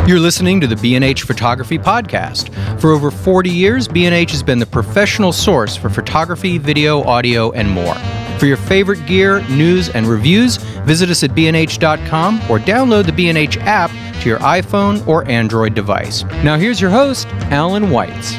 You're listening to the B&H Photography Podcast. For over 40 years, B&H has been the professional source for photography, video, audio, and more. For your favorite gear, news, and reviews, visit us at bnh.com or download the B&H app to your iPhone or Android device. Now here's your host, Alan Weitz.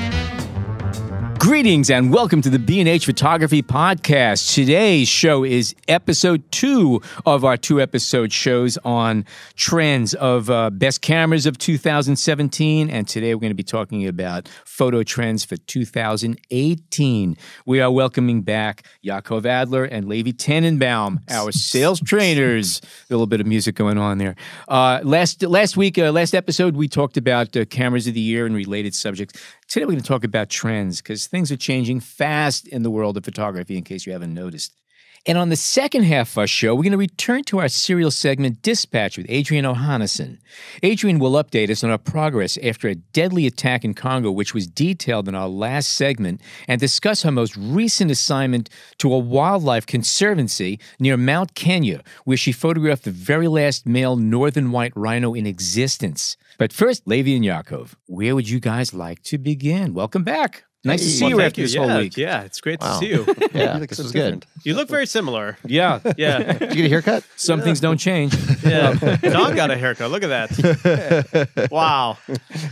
Greetings and welcome to the B&H Photography Podcast. Today's show is episode 2 of our 2-episode shows on trends of best cameras of 2017. And today we're going to be talking about photo trends for 2018. We are welcoming back Yaakov Adler and Levi Tenenbaum, our sales trainers. A little bit of music going on there. Last episode, we talked about cameras of the year and related subjects. Today we're going to talk about trends because things are changing fast in the world of photography, in case you haven't noticed. And on the second half of our show, we're going to return to our serial segment, Dispatch, with Adriane Ohanesian. Adriane will update us on our progress after a deadly attack in Congo, which was detailed in our last segment, and discuss her most recent assignment to a wildlife conservancy near Mount Kenya, where she photographed the very last male northern white rhino in existence. But first, Levi and Yaakov, where would you guys like to begin? Welcome back. Nice to see you after this whole week. Yeah, it's great to see you. Yeah, this was good. You look very similar. Yeah. Yeah. Did you get a haircut? Some things don't change. Yeah. Don got a haircut. Look at that. Wow.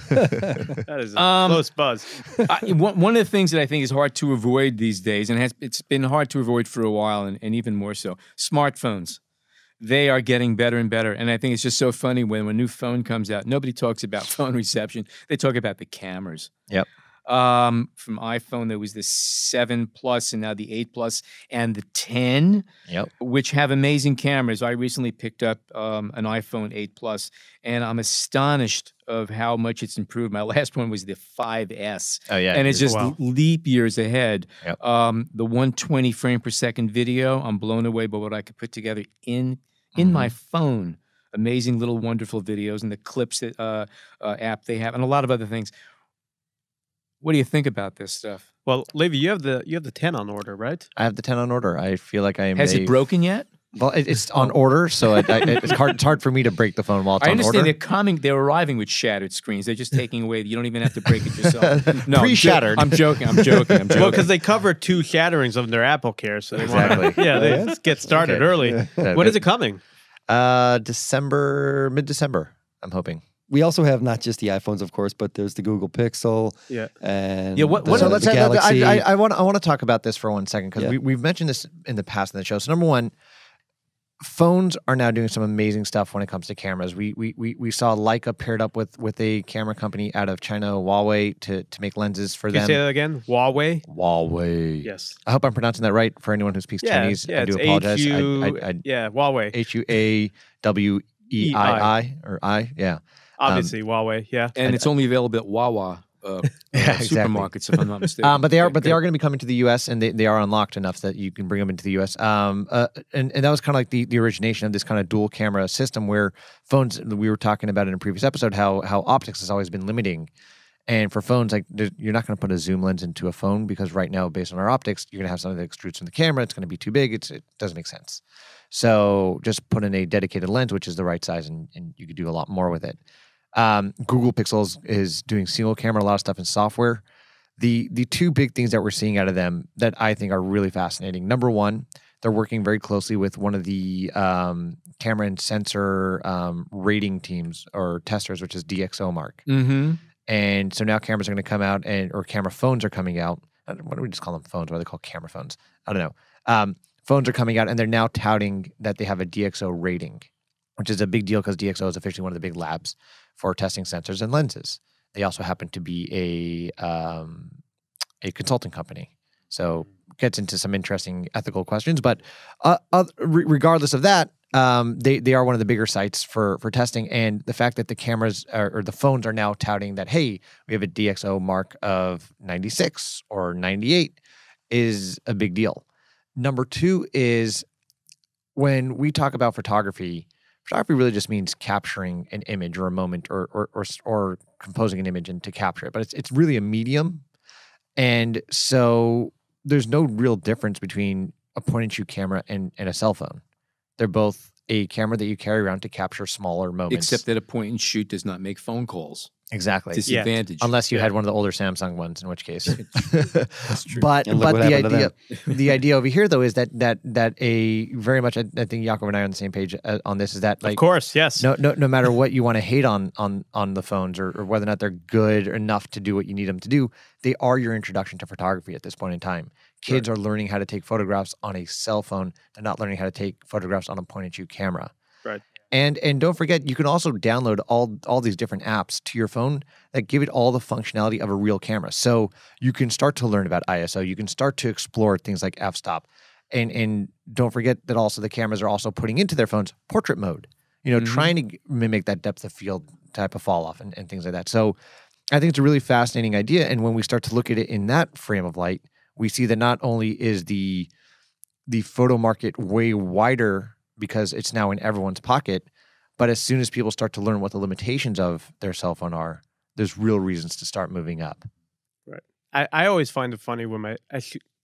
That is a close buzz. One of the things that I think is hard to avoid these days, and it's been hard to avoid for a while, and even more so, smartphones. They are getting better and better. And I think it's just so funny when a new phone comes out, nobody talks about phone reception. They talk about the cameras. Yep. From iPhone, there was the 7 Plus and now the 8 Plus and the 10, which have amazing cameras. I recently picked up an iPhone 8 Plus, and I'm astonished of how much it's improved. My last one was the 5S. Oh, yeah. And it's just leap years ahead. Yep. The 120 frame per second video, I'm blown away by what I could put together in my phone. Amazing little wonderful videos and the clips that app they have and a lot of other things. What do you think about this stuff? Well, Levi, you have the 10 on order, right? I have the 10 on order. I feel like I am. Has it broken yet? Well, it's on order, so it's hard for me to break the phone while it's on order. I understand they're arriving with shattered screens. They're just taking away. You don't even have to break it yourself. No, pre-shattered. I'm joking. Well, because they cover 2 shatterings of their Apple Care, so they exactly. They get started early. Yeah. When is it coming? Mid-December, I'm hoping. We also have not just the iPhones, of course, but there's the Google Pixel. Yeah. And the Galaxy. I want to talk about this for 1 second because we've mentioned this in the past in the show. So number one, phones are now doing some amazing stuff when it comes to cameras. We saw Leica paired up with a camera company out of China, Huawei, to make lenses for them. Can you say that again? Huawei? Huawei. Yes. I hope I'm pronouncing that right for anyone who speaks Chinese. Yeah, I do apologize. Huawei. Huawei or I. Yeah. Obviously, Huawei. Yeah. And it's only available at Wawa. Supermarkets, if I'm not mistaken. But they are going to be coming to the U.S. and they are unlocked enough that you can bring them into the U.S. And that was kind of like the origination of this kind of dual camera system where phones. We were talking about in a previous episode how optics has always been limiting, and for phones like you're not going to put a zoom lens into a phone because right now based on our optics you're going to have something that extrudes from the camera. It's going to be too big. It doesn't make sense. So just put in a dedicated lens, which is the right size, and you could do a lot more with it. Google Pixels is doing single camera, a lot of stuff in software. The 2 big things that we're seeing out of them that I think are really fascinating. Number one, they're working very closely with one of the camera and sensor rating teams or testers, which is DxOMark. Mm-hmm. And so now cameras are going to come out, or camera phones are coming out. What do we just call them phones? What are they called? Camera phones? I don't know. Phones are coming out, and they're now touting that they have a DxO rating, which is a big deal because DxO is officially one of the big labs for testing sensors and lenses. They also happen to be a consulting company. So gets into some interesting ethical questions. But regardless of that, they are one of the bigger sites for testing. And the fact that the cameras or the phones are now touting that, hey, we have a DxO mark of 96 or 98 is a big deal. Number 2 is when we talk about photography really just means capturing an image or a moment or composing an image and to capture it. But it's really a medium. And so there's no real difference between a point-and-shoot camera and a cell phone. They're both a camera that you carry around to capture smaller moments. Except that a point and shoot does not make phone calls. Exactly. Disadvantage. Unless you had one of the older Samsung ones, in which case. That's true. But And look what the happened to idea them. the idea over here though is that a very much I think Yaakov and I are on the same page on this, is that like Of course, yes. no matter what you want to hate on the phones or whether or not they're good enough to do what you need them to do, they are your introduction to photography at this point in time. Kids are learning how to take photographs on a cell phone. They're not learning how to take photographs on a point and shoot camera. Right. And don't forget, you can also download all these different apps to your phone that give it all the functionality of a real camera. So you can start to learn about ISO. You can start to explore things like f-stop. And don't forget that also the cameras are also putting into their phones portrait mode, trying to mimic that depth of field type of fall off and things like that. So I think it's a really fascinating idea. And when we start to look at it in that frame of light, we see that not only is the photo market way wider because it's now in everyone's pocket, but as soon as people start to learn what the limitations of their cell phone are, there's real reasons to start moving up. Right. I always find it funny when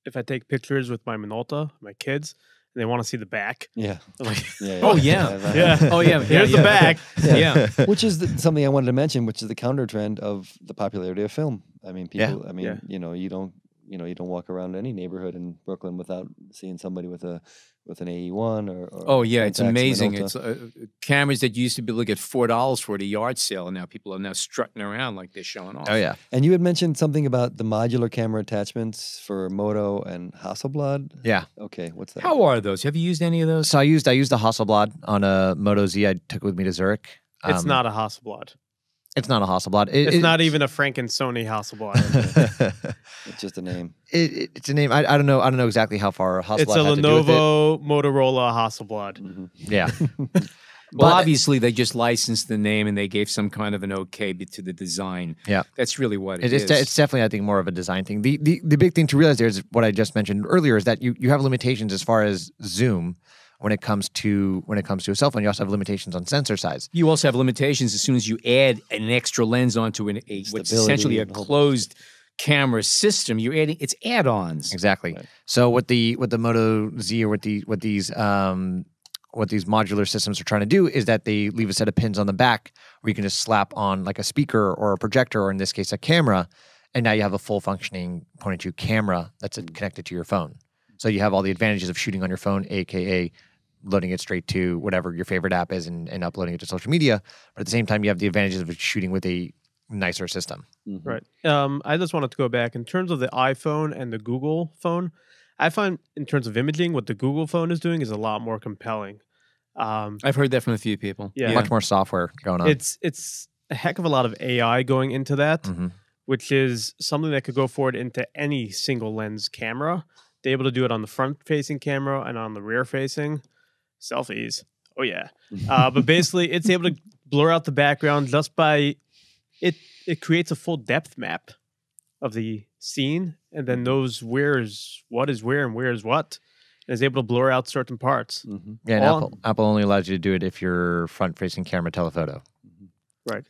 if I take pictures with my Minolta, my kids, and they want to see the back. Yeah. I'm like, Oh, yeah. yeah. Oh, yeah. Here's the back. Yeah. Which is something I wanted to mention, which is the counter trend of the popularity of film. I mean, people. Yeah. I mean, you don't walk around any neighborhood in Brooklyn without seeing somebody with an AE1 or Oh, yeah. It's Pentax amazing. Minolta. It's cameras that used to be like at $4 for at a yard sale, and now people are now strutting around like they're showing off. Oh, yeah. And you had mentioned something about the modular camera attachments for Moto and Hasselblad. Yeah. Okay, what's that? How are those? Have you used any of those? So I used the Hasselblad on a Moto Z I took with me to Zurich. It's not a Hasselblad. It's not a Hasselblad. It's not even a Franken Sony Hasselblad. It's just a name. It's a name. I don't know. I don't know exactly how far Hasselblad It's a had to do with it. Lenovo Motorola Hasselblad. Mm-hmm. Yeah. Well, But- obviously, they just licensed the name and they gave some kind of an okay to the design. Yeah. That's really what it is. It's definitely, I think, more of a design thing. The big thing to realize there is what I just mentioned earlier is that you have limitations as far as zoom when it comes to a cell phone. You also have limitations on sensor size. You also have limitations as soon as you add an extra lens onto what's Stability essentially a and whole- closed camera system. You're adding it's add-ons. Exactly. So what the Moto Z or what these modular systems are trying to do is that they leave a set of pins on the back where you can just slap on like a speaker or a projector, or in this case a camera, and now you have a full functioning point and shoot camera that's connected to your phone. So you have all the advantages of shooting on your phone, aka loading it straight to whatever your favorite app is and uploading it to social media. But at the same time, you have the advantages of shooting with a nicer system. Mhm. Right. I just wanted to go back in terms of the iPhone and the Google phone. I find in terms of imaging, what the Google phone is doing is a lot more compelling. I've heard that from a few people. Yeah. Much more software going on. It's a heck of a lot of AI going into that, Mhm. which is something that could go forward into any single lens camera. They're able to do it on the front-facing camera and on the rear-facing. Selfies. Oh, yeah. But basically, it's able to blur out the background just by it. It creates a full depth map of the scene and then knows what is where and where is what, and is able to blur out certain parts. Mhm. Yeah, and all- Apple only allows you to do it if you're front-facing camera telephoto. Right.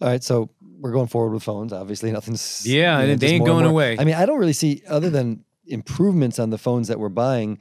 All right, so we're going forward with phones. Obviously, nothing's Yeah, you know, they just ain't more and going more. away. I mean, I don't really see, other than improvements on the phones that we're buying,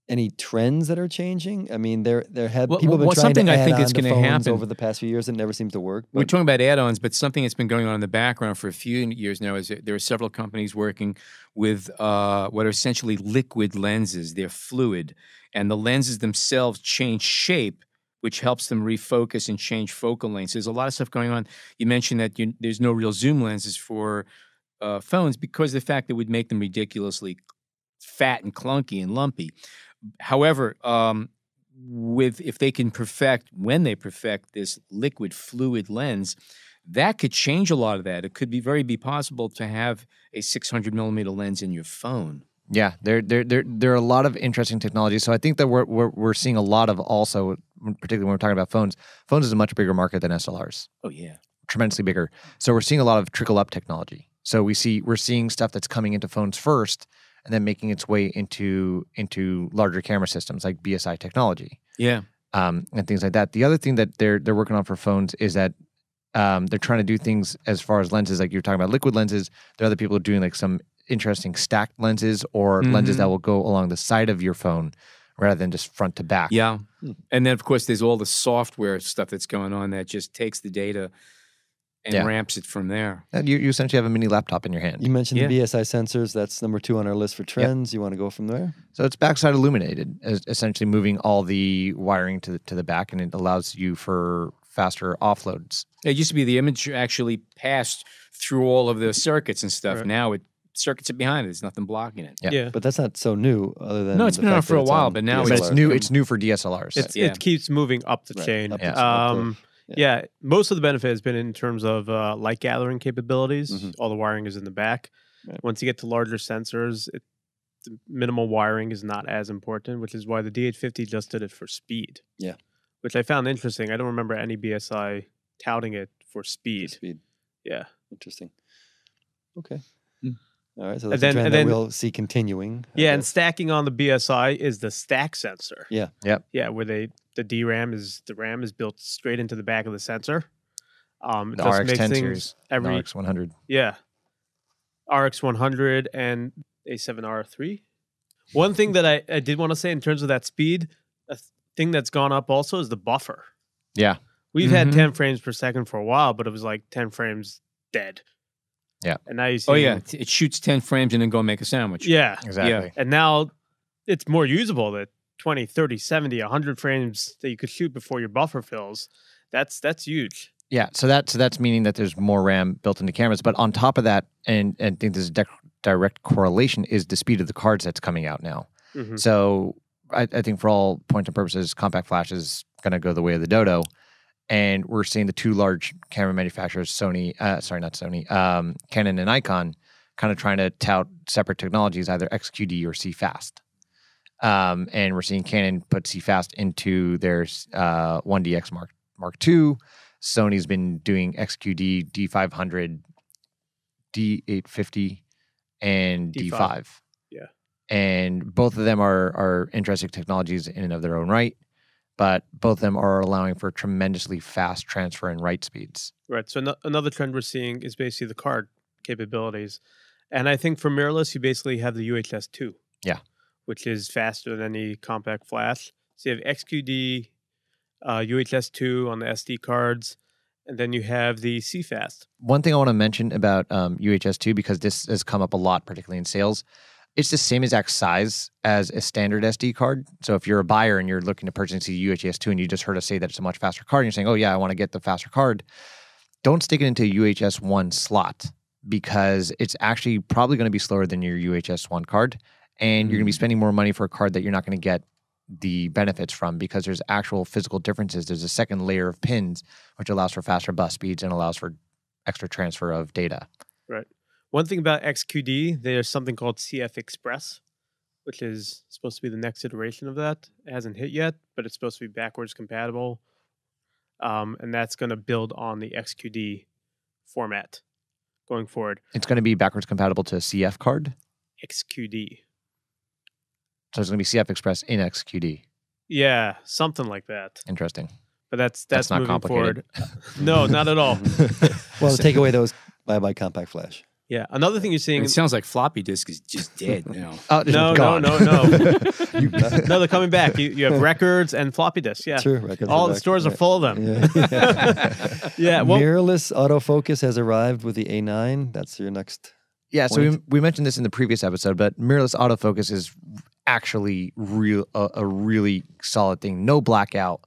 any trends that are changing. I mean, there have Well, people have been well, trying something to I add think on is to gonna phones happen- over the past few years. It never seems to work. We're But talking about add-ons, but something that's been going on in the background for a few years now is that there are several companies working with what are essentially liquid lenses. They're fluid, and the lenses themselves change shape, which helps them refocus and change focal lengths. There's a lot of stuff going on. You mentioned that there's no real zoom lenses for phones because of the fact that would make them ridiculously fat and clunky and lumpy. However, if they can when they perfect this liquid fluid lens, that could change a lot of that. It could be possible to have a 600 millimeter lens in your phone. Yeah, there are a lot of interesting technologies. So I think that we're seeing a lot of also, particularly when we're talking about phones. Phones is a much bigger market than SLRs, Oh yeah. tremendously bigger. So we're seeing a lot of trickle up technology. So we're seeing stuff that's coming into phones first, and then making its way into larger camera systems like BSI technology, Yeah. and things like that. The other thing that they're working on for phones is that they're trying to do things as far as lenses, like you're talking about liquid lenses. There are other people doing like some interesting stacked lenses or lenses that will go along the side of your phone, rather than just front to back. Yeah. And then, of course, there's all the software stuff that's going on that just takes the data and ramps it from there. And you essentially have a mini laptop in your hand. You mentioned the Bsi Sensors. That's number 2 on our list for trends. You want to go from there? So it's backside illuminated, essentially moving all the wiring to the back, and it allows you for faster offloads. It used to be the image actually passed through all of the circuits and stuff. Right. Now circuits are behind it. There's nothing blocking it. Yeah. But that's not so new, other than No, it's the been fact around for that a it's while, on but now But it's it's new. It's new for DSLRs. It keeps moving up the chain. Up the- Yeah, most of the benefit has been in terms of light gathering capabilities. Mhm. All the wiring is in the back. Right. Once you get to larger sensors, the minimal wiring is not as important, which is why the DH50 just did it for speed. Yeah. Which I found interesting. I don't remember any BSI touting it for speed. Speed. Yeah. Interesting. Okay. Mm. All right. So And that's then- a trend and that then- we'll see continuing. I Yeah, and guess. stacking on the BSI is the stack sensor. Yeah. Yep. Yeah, where the RAM is built straight into the back of the sensor. The Just makes RX10 things series, every RX100. Yeah. RX100 and A7R3. One thing that I did want to say in terms of that speed, a thing that's gone up also is the buffer. Yeah. We've had Mhm. 10 frames per second for a while, but it was like 10 frames dead. Yeah. And now you see. Oh, yeah. It shoots 10 frames and then go make a sandwich. Yeah. Exactly. And now it's more usable that 20, 30, 70, 100 frames that you could shoot before your buffer fills. That's huge. Yeah, so that's meaning that there's more RAM built into cameras. But on top of that, and I think this is direct correlation, is the speed of the cards that's coming out now. Mhm. So I think for all points and purposes, compact flash is going to go the way of the dodo. And we're seeing the 2 large camera manufacturers, Canon and Nikon, kind of trying to tout separate technologies, either XQD or CFast. And we're seeing Canon put CFast into their 1DX Mark II. Sony's been doing XQD, D500, D850, and D5. Yeah. And both of them are interesting technologies in and of their own right, but both of them are allowing for tremendously fast transfer and write speeds. Right. So another trend we're seeing is basically the card capabilities. And I think for mirrorless, you basically have the UHS-2. Yeah. Which is faster than any compact flash. So you have XQD, UHS-2 on the SD cards, and then you have the CFast. One thing I want to mention about UHS-2, because this has come up a lot, particularly in sales, it's the same exact size as a standard SD card. So if you're a buyer and you're looking to purchase a UHS-2 and you just heard us say that it's a much faster card, and you're saying, oh yeah, I want to get the faster card, don't stick it into a UHS-1 slot, because it's actually probably going to be slower than your UHS-1 card, and you're going to be spending more money for a card that you're not going to get the benefits from, because there's actual physical differences. There's a second layer of pins, which allows for faster bus speeds and allows for extra transfer of data. Right. One thing about XQD, there's something called CF Express, which is supposed to be the next iteration of that. It hasn't hit yet, but it's supposed to be backwards compatible. And that's going to build on the XQD format going forward. It's going to be backwards compatible to a CF card. XQD. So it's going to be CF Express in XQD. Yeah, something like that. Interesting. But that's That's not moving complicated. forward. No, not at all. Well, to take away those bye-bye compact flash. Yeah. Another thing you're seeing. It sounds like floppy disk is just dead now. Oh, No, gone. no. No, they're coming back. You have records and floppy disks. Yeah. True. records All are the back. stores are Yeah. full of them. Yeah. Yeah. Well, Mirrorless autofocus has arrived with the A9. That's your next. Yeah, so point. we mentioned this in the previous episode, but mirrorless autofocus is actually a really solid thing. No blackout,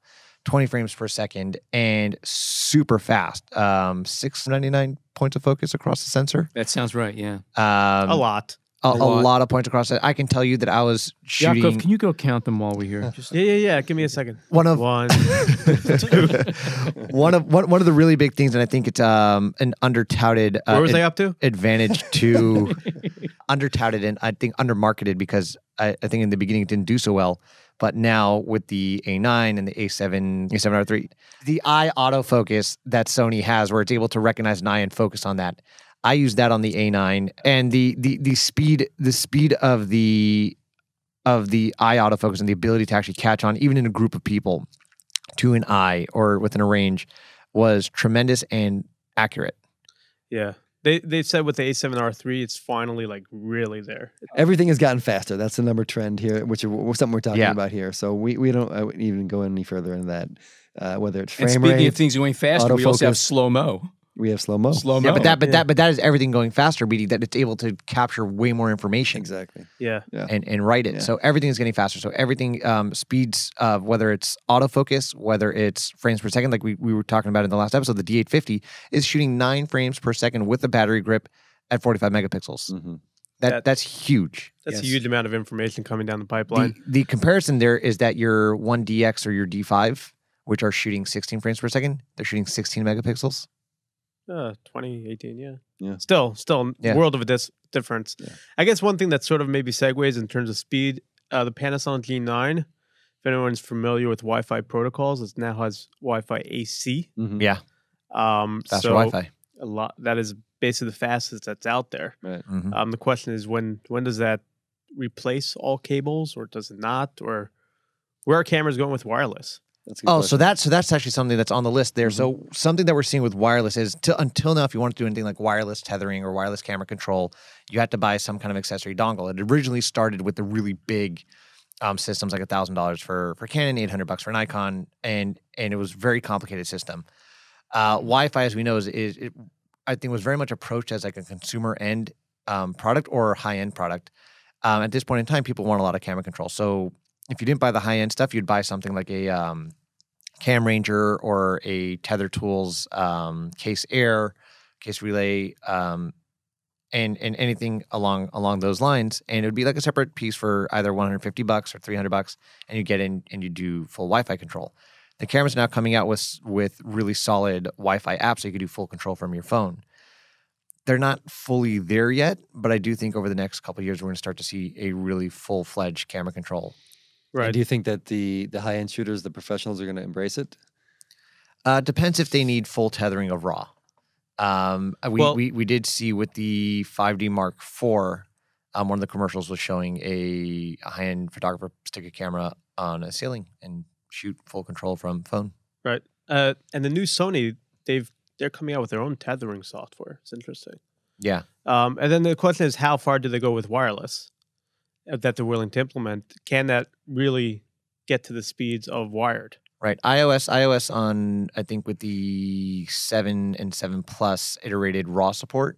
20 frames per second, and super fast. 699 points of focus across the sensor. That sounds right, yeah. a lot. A lot of points across it. I can tell you that I was shooting Yaakov, can you go count them while we're here? Just Yeah. Give me a second. one of One. one of the really big things, and I think it's an undertouted Where was I up to? advantage to undertouted and I think undermarketed, because I think in the beginning it didn't do so well. But now with the A9 and the A7R3, the eye autofocus that Sony has, where it's able to recognize an eye and focus on that, I use that on the A9, and the speed of the eye autofocus and the ability to actually catch on, even in a group of people, to an eye or within a range, was tremendous and accurate. Yeah. They said with the A7R3, it's finally like really there. Everything has gotten faster. That's the number trend here, which is something we're talking about here. So we don't I wouldn't even go any further in that. Whether it's frame and speaking rate, of things going faster, we also have autofocus. slow-mo. We have slow-mo. Slow-mo. Yeah, but that is everything going faster, meaning that it's able to capture way more information. Exactly. Yeah. And write it. Yeah. So everything is getting faster. So everything speeds, whether it's autofocus, whether it's frames per second, like we were talking about in the last episode, the D850 is shooting 9 frames per second with a battery grip at 45 megapixels. Mm-hmm. That's huge. That's a huge amount of information coming down the pipeline. The comparison there is that your 1DX or your D5, which are shooting 16 frames per second, they're shooting 16 megapixels. 2018, Yeah. Still, Yeah. world of a difference. Yeah. I guess one thing that sort of maybe segues in terms of speed, the Panasonic G9, if anyone's familiar with Wi-Fi protocols, it now has Wi-Fi AC. Mm-hmm. Yeah. Faster Wi-Fi. A lot. That is basically the fastest that's out there. Right. Mm-hmm. The question is when does that replace all cables, or does it not, or where are cameras going with wireless? That's a good Oh, question. so that's actually something that's on the list there. So something that we're seeing with wireless is until now, if you want to do anything like wireless tethering or wireless camera control, you had to buy some kind of accessory dongle. It originally started with the really big systems, like $1,000 for Canon, $800 for Nikon, and it was a very complicated system. Wi-Fi, as we know, I think was very much approached as like a consumer end product or high end product. At this point in time, people want a lot of camera control. So if you didn't buy the high end stuff, you'd buy something like a Cam Ranger or a Tether Tools Case Air, Case Relay, and anything along those lines, and it would be like a separate piece for either $150 or $300, and you get in and you do full Wi-Fi control. The camera's now coming out with really solid Wi-Fi apps, so you can do full control from your phone. They're not fully there yet, but I do think over the next couple of years we're going to start to see a really full-fledged camera control. Right. And do you think that the high-end shooters, the professionals, are going to embrace it? Depends if they need full tethering of RAW. We did see with the 5D Mark IV, one of the commercials was showing a high-end photographer stick a camera on a ceiling and shoot full control from phone. Right. And the new Sony, they're coming out with their own tethering software. It's interesting. Yeah. And then the question is, how far do they go with wireless that they're willing to implement? Can that really get to the speeds of wired? Right. iOS on, I think with the 7 and 7 Plus iterated RAW support.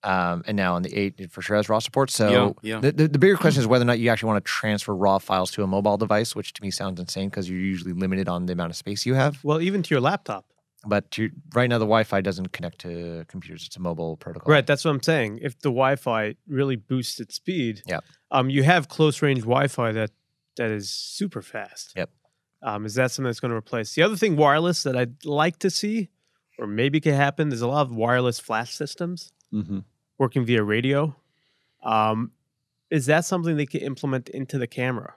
And now on the 8, it for sure has RAW support. So Yeah. The bigger question is whether or not you actually want to transfer RAW files to a mobile device, which to me sounds insane because you're usually limited on the amount of space you have. Well, even to your laptop. But right now, the Wi-Fi doesn't connect to computers. It's a mobile protocol. Right. That's what I'm saying. If the Wi-Fi really boosts its speed, Yep. You have close-range Wi-Fi that is super fast. Yep. Is that something that's going to replace? The other thing wireless that I'd like to see, or maybe could happen, there's a lot of wireless flash systems Mm-hmm. working via radio. Is that something they can implement into the camera?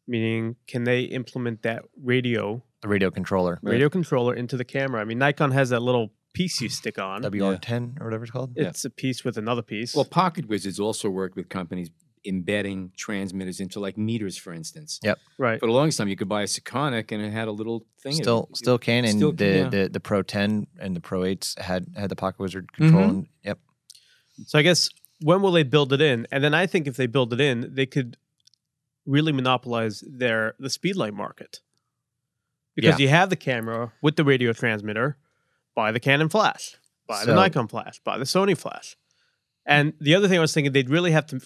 Meaning, can they implement that radio The radio controller. controller into the camera? I mean, Nikon has that little piece you stick on. WR10 or whatever it's called. It's a piece with another piece. Well, Pocket Wizards also worked with companies embedding transmitters into like meters, for instance. Yep. right. For the longest time, you could buy a Sekonic and it had a little thing. in it. Still can. And Still can, the Pro 10 and the Pro 8s had the Pocket Wizard control. And, yep. So I guess when will they build it in? And then I think if they build it in, they could really monopolize the speedlight market. Because you have the camera with the radio transmitter, buy the Canon flash, buy the Nikon flash, buy the Sony flash. And the other thing I was thinking, they'd really have to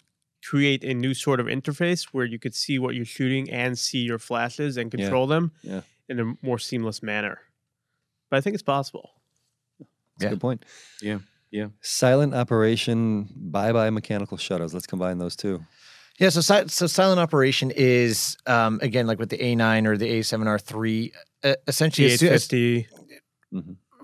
create a new sort of interface where you could see what you're shooting and see your flashes and control them in a more seamless manner. But I think it's possible. That's a good point. Yeah. Silent operation, bye-bye mechanical shutters. Let's combine those two. Yeah, so silent operation is, again, like with the A9 or the A7R3, essentially D850.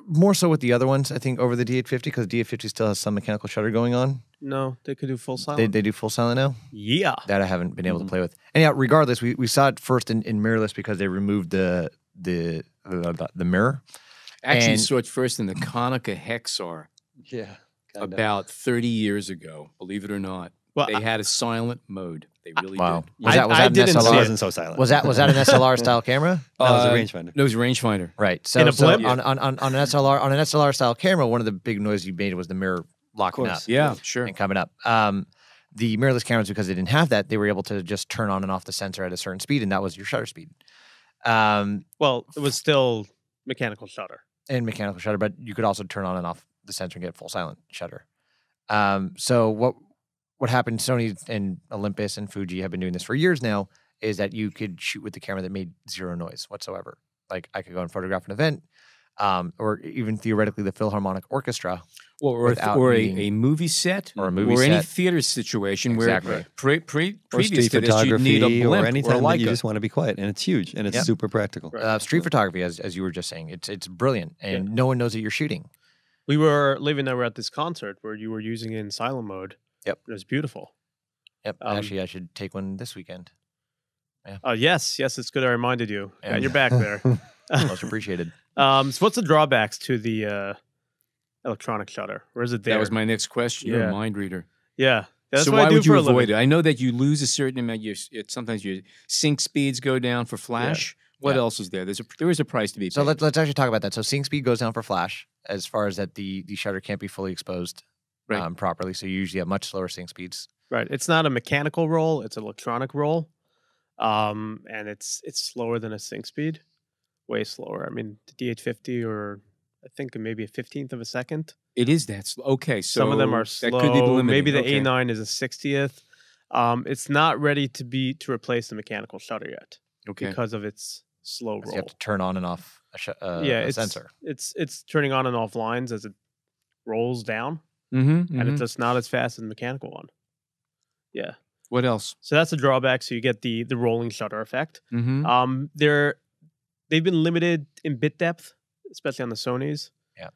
more so with the other ones, I think, over the D850, because D850 still has some mechanical shutter going on. No, they could do full silent. They do full silent now? Yeah. That I haven't been able to play with. And yeah, regardless, we saw it first in mirrorless because they removed the mirror. Actually, And- saw it first in the Konica Hexar Yeah. about 30 years ago, believe it or not. Well, They had a silent mode. They really Wow. did. Was that I an didn't It see SLR? wasn't so silent. Was that an SLR style camera? That was a rangefinder. No, it was a rangefinder. Right. So, In a blimp? on an SLR style camera, one of the big noises you made was the mirror locking up Yeah, sure. and coming up. The mirrorless cameras, because they didn't have that, they were able to just turn on and off the sensor at a certain speed, and that was your shutter speed. Well, it was still mechanical shutter. And mechanical shutter, but you could also turn on and off the sensor and get full silent shutter. So what happened? Sony and Olympus and Fuji have been doing this for years now. Is that you could shoot with the camera that made zero noise whatsoever. Like I could go and photograph an event, or even theoretically the Philharmonic Orchestra. Or a movie set, Or a movie or any set. theater situation Exactly. where Or previous street to this, you'd need a photography, blimp or anytime like that you just want to be quiet, and it's huge and it's Yep. super practical. Street photography, as you were just saying, it's brilliant, and no one knows that you're shooting. We were living there at this concert where you were using it in silent mode. Yep. It was beautiful. Yep. Actually, I should take one this weekend. Yes, it's good I reminded you. Yeah. Got your back there. Most appreciated. So what's the drawbacks to the electronic shutter? Or is it there? That was my next question. You're Yeah. a mind reader. Yeah. That's So what I why do would you for a avoid living. it? I know that you lose a certain amount. Sometimes your sync speeds go down for flash. What Yeah. else is there? There is a price to be paid. So let's actually talk about that. So sync speed goes down for flash, as far as that the shutter can't be fully exposed Right. properly. So you usually have much slower sync speeds. Right. It's not a mechanical roll, it's an electronic roll. And it's slower than a sync speed. Way slower. I mean, the DH50 or I think maybe a 15th of a second. It is that slow. Okay, so Some of them are that slow. could be limiting. Maybe the Okay. A9 is a 60th. It's not ready to replace the mechanical shutter yet Okay. because of its slow 'Cause roll. you have to turn on and off a it's sensor. It's turning on and off lines as it rolls down, Mm-hmm, and it's just not as fast as the mechanical one. Yeah. What else? So that's a drawback. So you get the rolling shutter effect. Mm-hmm. They've been limited in bit depth, especially on the Sonys. Yeah.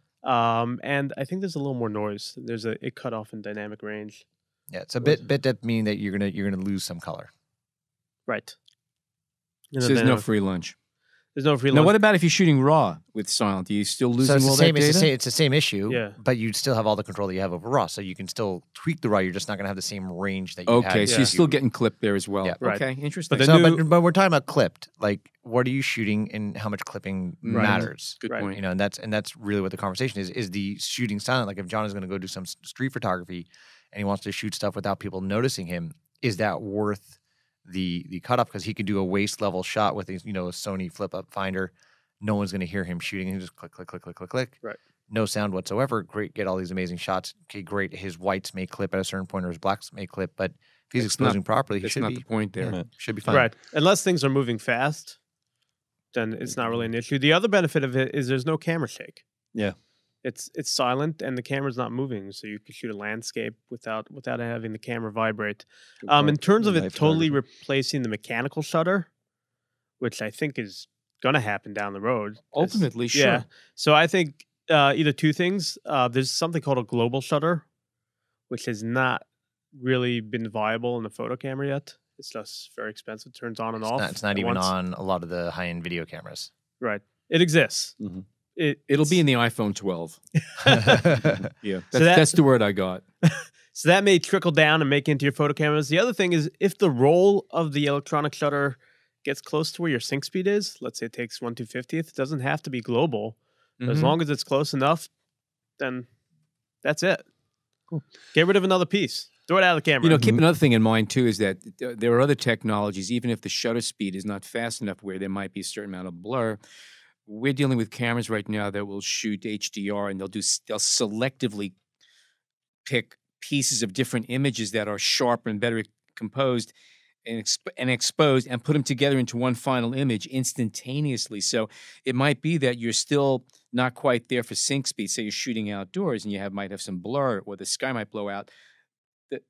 And I think there's a little more noise. There's a cutoff in dynamic range. Yeah, it's a bit depth, meaning that you're gonna lose some color. Right. So there's no free lunch. There's no free Now, lunch. what about if you're shooting raw with silent? Are you still So losing it's the all same. that data? It's the same issue. Yeah. But you still have all the control that you have over raw, so you can still tweak the raw. You're just not gonna have the same range that you had. Okay, so Yeah. you're still getting clipped there as well. Yeah. Right. Okay, interesting. But So, the new- but we're talking about clipped. Like, what are you shooting and how much clipping Right. matters? Good Right. point. You know, and that's really what the conversation is. Is the shooting silent? Like, if John is going to go do some street photography and he wants to shoot stuff without people noticing him, is that worth the cutoff? Because he could do a waist level shot with a Sony flip up finder. No one's going to hear him shooting. He just click, click, click, click, click, click. Right. No sound whatsoever. Great, get all these amazing shots. Okay, great. His whites may clip at a certain point, or his blacks may clip, but if he's That's exposing properly, he That's should not be the point there. should be fine. Right. Unless things are moving fast, then it's not really an issue. The other benefit of it is there's no camera shake. Yeah. It's silent and the camera's not moving, so you can shoot a landscape without having the camera vibrate. In terms of it Night totally photography. replacing the mechanical shutter, which I think is gonna happen down the road. 'cause- Ultimately, sure. Yeah. So I think either two things. There's something called a global shutter, which has not really been viable in the photo camera yet. It's just very expensive. Turns on and off. It's not at even once. on a lot of the high end video cameras. Right. It exists. Mhm. It'll be in the iPhone 12. Yeah, So that- that's the word I got. So that may trickle down and make into your photo cameras. The other thing is if the roll of the electronic shutter gets close to where your sync speed is, let's say it takes 1/250th, it doesn't have to be global. But as Mhm. long as it's close enough, then that's it. Cool. Get rid of another piece. Throw it out of the camera. Keep another thing in mind too is that there are other technologies, even if the shutter speed is not fast enough where there might be a certain amount of blur. We're dealing with cameras right now that will shoot HDR and they'll selectively pick pieces of different images that are sharper and better composed and exposed and put them together into one final image instantaneously. So it might be that you're still not quite there for sync speed. Say you're shooting outdoors and you might have some blur or the sky might blow out.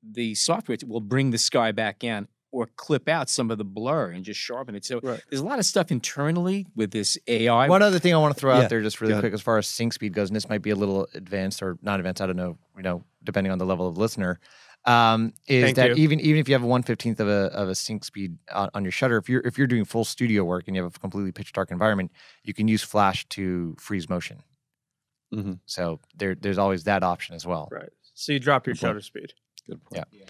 The software will bring the sky back in or clip out some of the blur and just sharpen it. So Right. there's a lot of stuff internally with this AI. One other thing I want to throw Yeah, out there just really go ahead. quick as far as sync speed goes, and this might be a little advanced or not advanced, I don't know, depending on the level of listener, is Thank that you. even if you have a 1/15th of a sync speed on your shutter, if you're doing full studio work and you have a completely pitch dark environment, you can use flash to freeze motion. Mhm. So there's always that option as well. Right. So you drop your Good point. shutter speed. Good point. Yeah.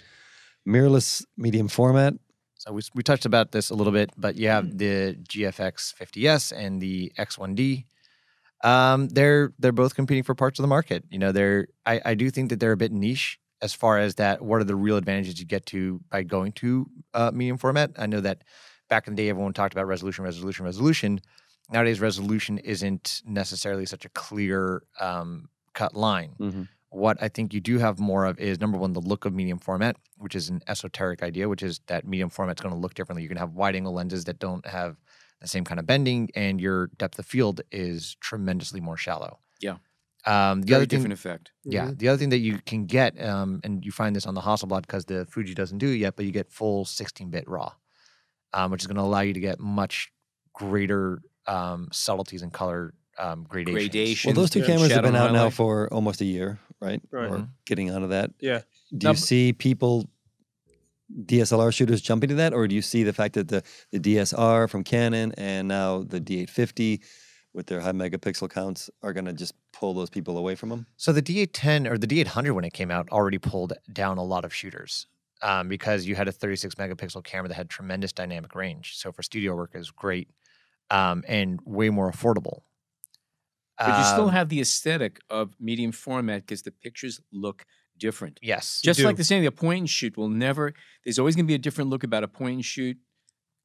Mirrorless medium format. So we touched about this a little bit, but you have the GFX 50S and the X1D. They're both competing for parts of the market. You know, I do think that they're a bit niche as far as that. What are the real advantages you get to by going to medium format? I know that back in the day, everyone talked about resolution. Nowadays, resolution isn't necessarily such a clear cut line. Mm-hmm. What I think you do have more of is, number one, the look of medium format, which is an esoteric idea, which is that medium format's going to look differently. You can have wide-angle lenses that don't have the same kind of bending, and your depth of field is tremendously more shallow. Yeah. The other different thing, effect. yeah, the other thing that you can get, and you find this on the Hasselblad because the Fuji doesn't do it yet, but you get full 16-bit RAW, which is going to allow you to get much greater subtleties in color gradations. Well, those two cameras have been out now highlight. for almost a year, right? Right. Or getting onto that. Yeah. Do you see people, DSLR shooters, jumping to that, or do you see the fact that the DSR from Canon and now the D850 with their high megapixel counts are going to just pull those people away from them? So the D810 or the D800 when it came out already pulled down a lot of shooters because you had a 36 megapixel camera that had tremendous dynamic range. So for studio work, it was great and way more affordable. But you still have the aesthetic of medium format because the pictures look different. Yes. Just like the saying, a point and shoot will never, there's always going to be a different look about a point and shoot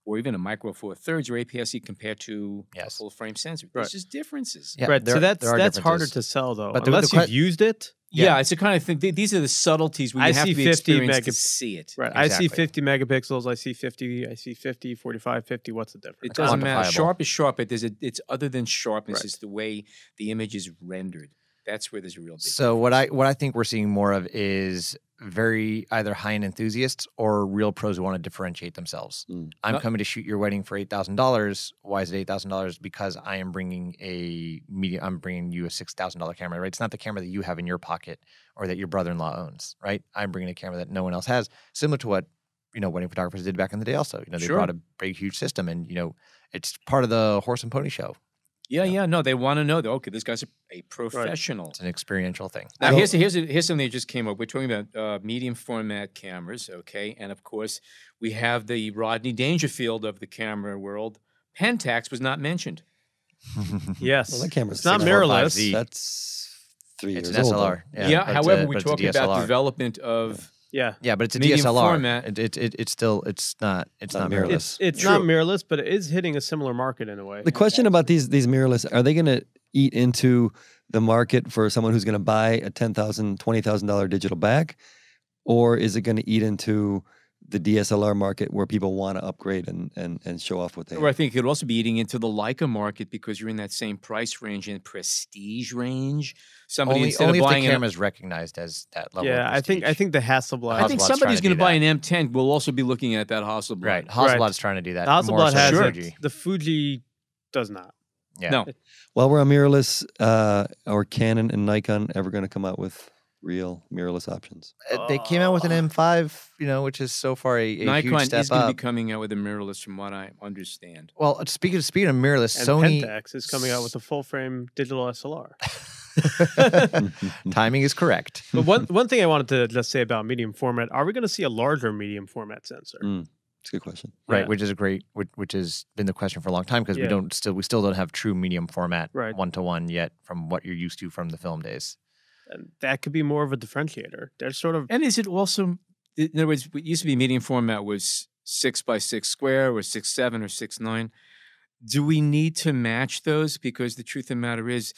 or even a micro four thirds or APS-C compared to a full frame sensor. There's Right. just differences. Yeah, Right. there- So there are that's harder differences. to sell though, But unless you've que- used it. Yeah, it's a kind of thing. These are the subtleties where you I have see to be 50 experienced to mega- see it. Right. I see Exactly. 50 megapixels. I see 50, 45, 50. What's the difference? It doesn't matter. Quantifiable. Sharp is sharp, but it's other than sharpness. Right. It's the way the image is rendered. That's where there's a real big So what I think we're seeing more of is very either high-end enthusiasts or real pros who want to differentiate themselves. Mm. I'm coming to shoot your wedding for $8,000. Why is it $8,000? Because I am bringing I'm bringing you a $6,000 camera, right? It's not the camera that you have in your pocket or that your brother-in-law owns, right? I'm bringing a camera that no one else has, similar to what wedding photographers did back in the day. Also, they Sure. brought a big, huge system, and it's part of the horse and pony show. Yeah. No, they want to know that. Okay, this guy's a professional. It's an experiential thing. Now, here's something that just came up. We're talking about medium format cameras, okay? And of course, we have the Rodney Dangerfield of the camera world. Pentax was not mentioned. Yes. Well, that camera's It's not 645Z. mirrorless. That's 3 It's years an old. SLR. Yeah. but However, it's we a talk about DSLR. development of. Yeah. Yeah, but it's a medium DSLR. format. It's not mirrorless. It's not mirrorless, but it is hitting a similar market in a way. The question about these mirrorless, are they going to eat into the market for someone who's going to buy a $10,000, $20,000 digital back? Or is it going to eat into the DSLR market where people want to upgrade and show off what they Or I have? think it could also be eating into the Leica market because you're in that same price range and prestige range. Somebody Only instead of if the buying camera is recognized as that level. Yeah, of I think prestige. the Hasselblad. I think Hasselblad's somebody who's trying going to to buy do an M10 will also be looking at that Hasselblad. right. Hasselblad's trying to do that. The more Hasselblad so has than it. Fuji. The Fuji does not. Yeah. No. Well, we're on mirrorless. Are Canon and Nikon ever going to come out with real mirrorless options? They came out with an M5, which is so far a Nikon huge step is going to up. be coming out with a mirrorless, from what I understand. Well, speaking of mirrorless, And Sony Pentax is coming out with a full frame digital SLR. timing is correct. But one thing I wanted to just say about medium format: are we going to see a larger medium format sensor? It's a good question. Right, Yeah. which has been the question for a long time because Yeah. we still don't have true medium format Right. 1-to-1 yet from what you're used to from the film days. And that could be more of a differentiator. They're sort of And is it also, in other words, what used to be medium format was 6x6 square or 6.7 or 6.9. Do we need to match those? Because the truth of the matter is,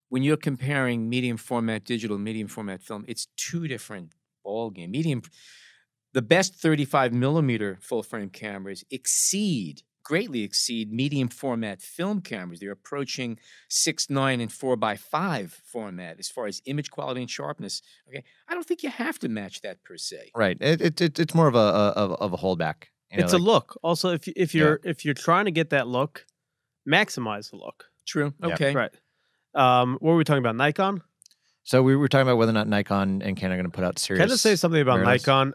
when you're comparing medium format digital and medium format film, it's two different ballgame. The best 35 millimeter full frame cameras greatly exceed medium format film cameras. They're approaching 6.9 and 4x5 format as far as image quality and sharpness. Okay, I don't think you have to match that per se. Right. It's more of a holdback. it's a look. Also, if you're trying to get that look, maximize the look. True. Yeah. Okay. Right. What were we talking about? Nikon? So we were talking about whether or not Nikon and Canon are going to put out serious. Can I just say something about mirrorless. Nikon?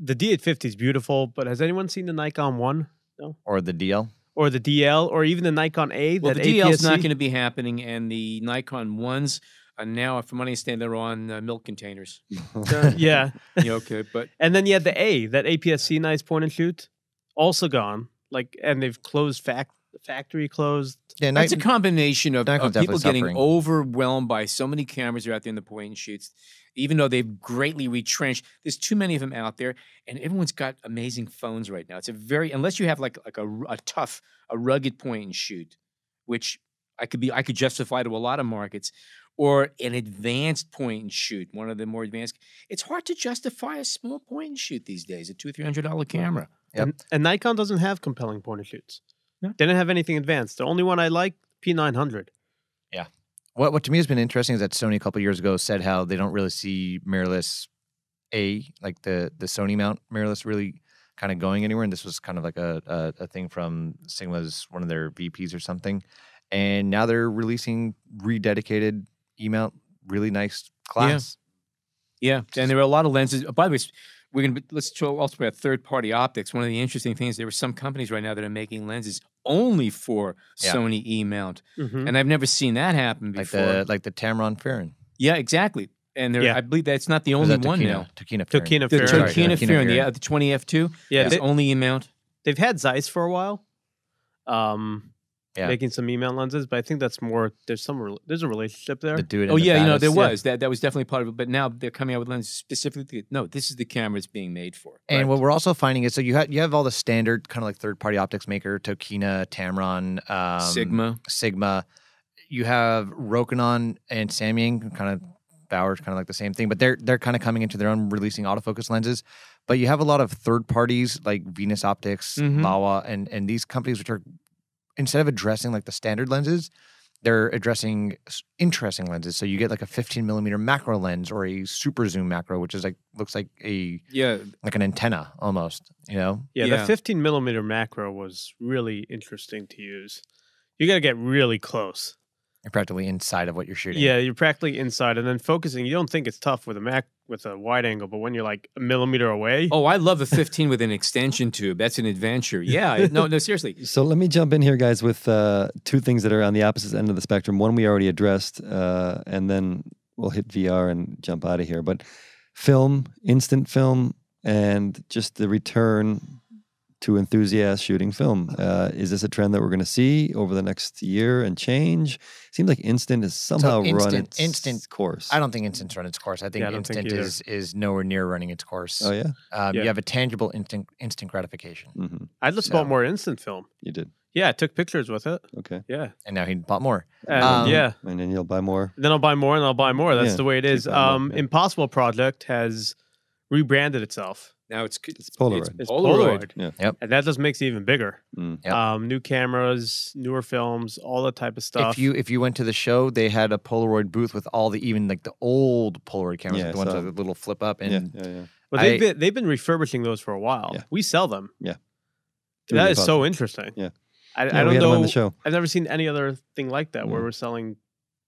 The D850 is beautiful, but has anyone seen the Nikon 1? No. Or the DL? Or the DL, or even the Nikon A? Well, that the DL is APS-C? not going to be happening, and the Nikon ones And now, from what I understand, they're on milk containers. Yeah. Okay, but And then you had the that APS-C nice point and shoot, also gone. And they've closed factory closed. Yeah, that's a combination of Nikon's people definitely getting suffering. overwhelmed by so many cameras are out there in the point and shoots. Even though they've greatly retrenched, there's too many of them out there, and everyone's got amazing phones right now. It's unless you have like a rugged point and shoot, which I could justify to a lot of markets, or an advanced point and shoot, one of the more advanced. It's hard to justify a small point and shoot these days, a $200-300 camera. Yep. And Nikon doesn't have compelling point and shoots. No. They didn't have anything advanced. The only one I like, P900. Yeah. What to me has been interesting is that Sony a couple years ago said how they don't really see mirrorless like the Sony mount mirrorless really kind of going anywhere. And this was kind of like a thing from Sigma's, one of their VPs or something. And now they're releasing rededicated E-mount, really nice class. Yeah, and there were a lot of lenses. By the way, let's talk also about third-party optics. One of the interesting things, there were some companies right now that are making lenses only for Sony E-mount, and I've never seen that happen before. Like the Tamron Farron. Yeah, exactly. And I believe that's not the only one now. Tokina Farron. The Farron. Tokina Farron, the 20f2. Yeah, it's only E-mount. They've had Zeiss for a while. Making some E-mount lenses, but I think that's more. There's a relationship there. There was that was definitely part of it. But now they're coming out with lenses specifically. No, this is the camera it's being made for. And what we're also finding is, so you have all the standard kind of like third-party optics maker, Tokina, Tamron, Sigma. You have Rokinon and Samyang, kind of Bauer's kind of like the same thing, but they're kind of coming into their own, releasing autofocus lenses. But you have a lot of third parties like Venus Optics, Laowa, and these companies which are, instead of addressing like the standard lenses, they're addressing interesting lenses. So you get like a 15 millimeter macro lens or a super zoom macro, which is looks like like an antenna almost, Yeah, the 15 millimeter macro was really interesting to use. You got to get really close. You're practically inside of what you're shooting. Yeah, you're practically inside, and then focusing. You don't think it's tough with a wide angle, but when you're like a millimeter away. Oh, I love a 15 with an extension tube. That's an adventure. Yeah, no, seriously. So let me jump in here, guys, with two things that are on the opposite end of the spectrum. One we already addressed, and then we'll hit VR and jump out of here. But film, instant film, and just the return to enthusiasts shooting film. Is this a trend that we're going to see over the next year and change? Seems like instant is somehow run its course. I don't think instant's run its course. I think instant is nowhere near running its course. Oh, yeah? You have a tangible instant gratification. Mm-hmm. I just bought more instant film. You did? Yeah, I took pictures with it. Okay. Yeah. And now he bought more. And And then you'll buy more. Then I'll buy more and I'll buy more. That's the way it is. Impossible Project has rebranded itself. Now it's Polaroid. It's Polaroid. Yeah. Yep. And that just makes it even bigger. Yep. New cameras, newer films, all that type of stuff. If you went to the show, they had a Polaroid booth with all even like the old Polaroid cameras, the ones with the little flip up. And But they've been refurbishing those for a while. Yeah. We sell them. Yeah. That is so interesting. Yeah. I don't we had know. them on the show. I've never seen any other thing like that where we're selling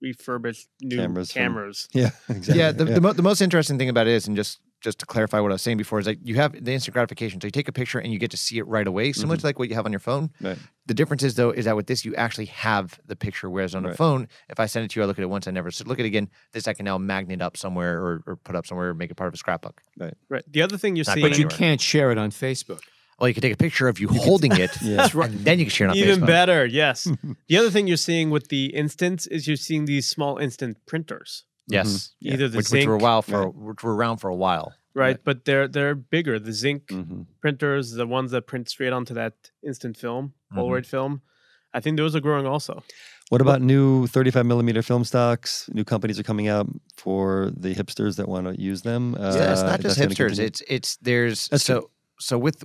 refurbished new cameras. Yeah, exactly. Yeah, the most interesting thing about it is, and just to clarify what I was saying before, is that you have the instant gratification. So you take a picture and you get to see it right away, similar to like what you have on your phone. Right. The difference is, though, is that with this, you actually have the picture, whereas on a phone, if I send it to you, I look at it once, I never look at it again. This I can now magnet up somewhere or put up somewhere or make it part of a scrapbook. Right. The other thing you're seeing... But you can't share it on Facebook. Well, you can take a picture of you holding it, and then you can share it on Facebook. Even better, yes. The other thing you're seeing with the instants is you're seeing these small instant printers. Yes. Either the which zinc... which were around for a while. Right, but they're bigger. The zinc printers, the ones that print straight onto that instant film, Polaroid film, I think those are growing also. What about new 35 millimeter film stocks? New companies are coming out for the hipsters that want to use them. It's not just hipsters. So with...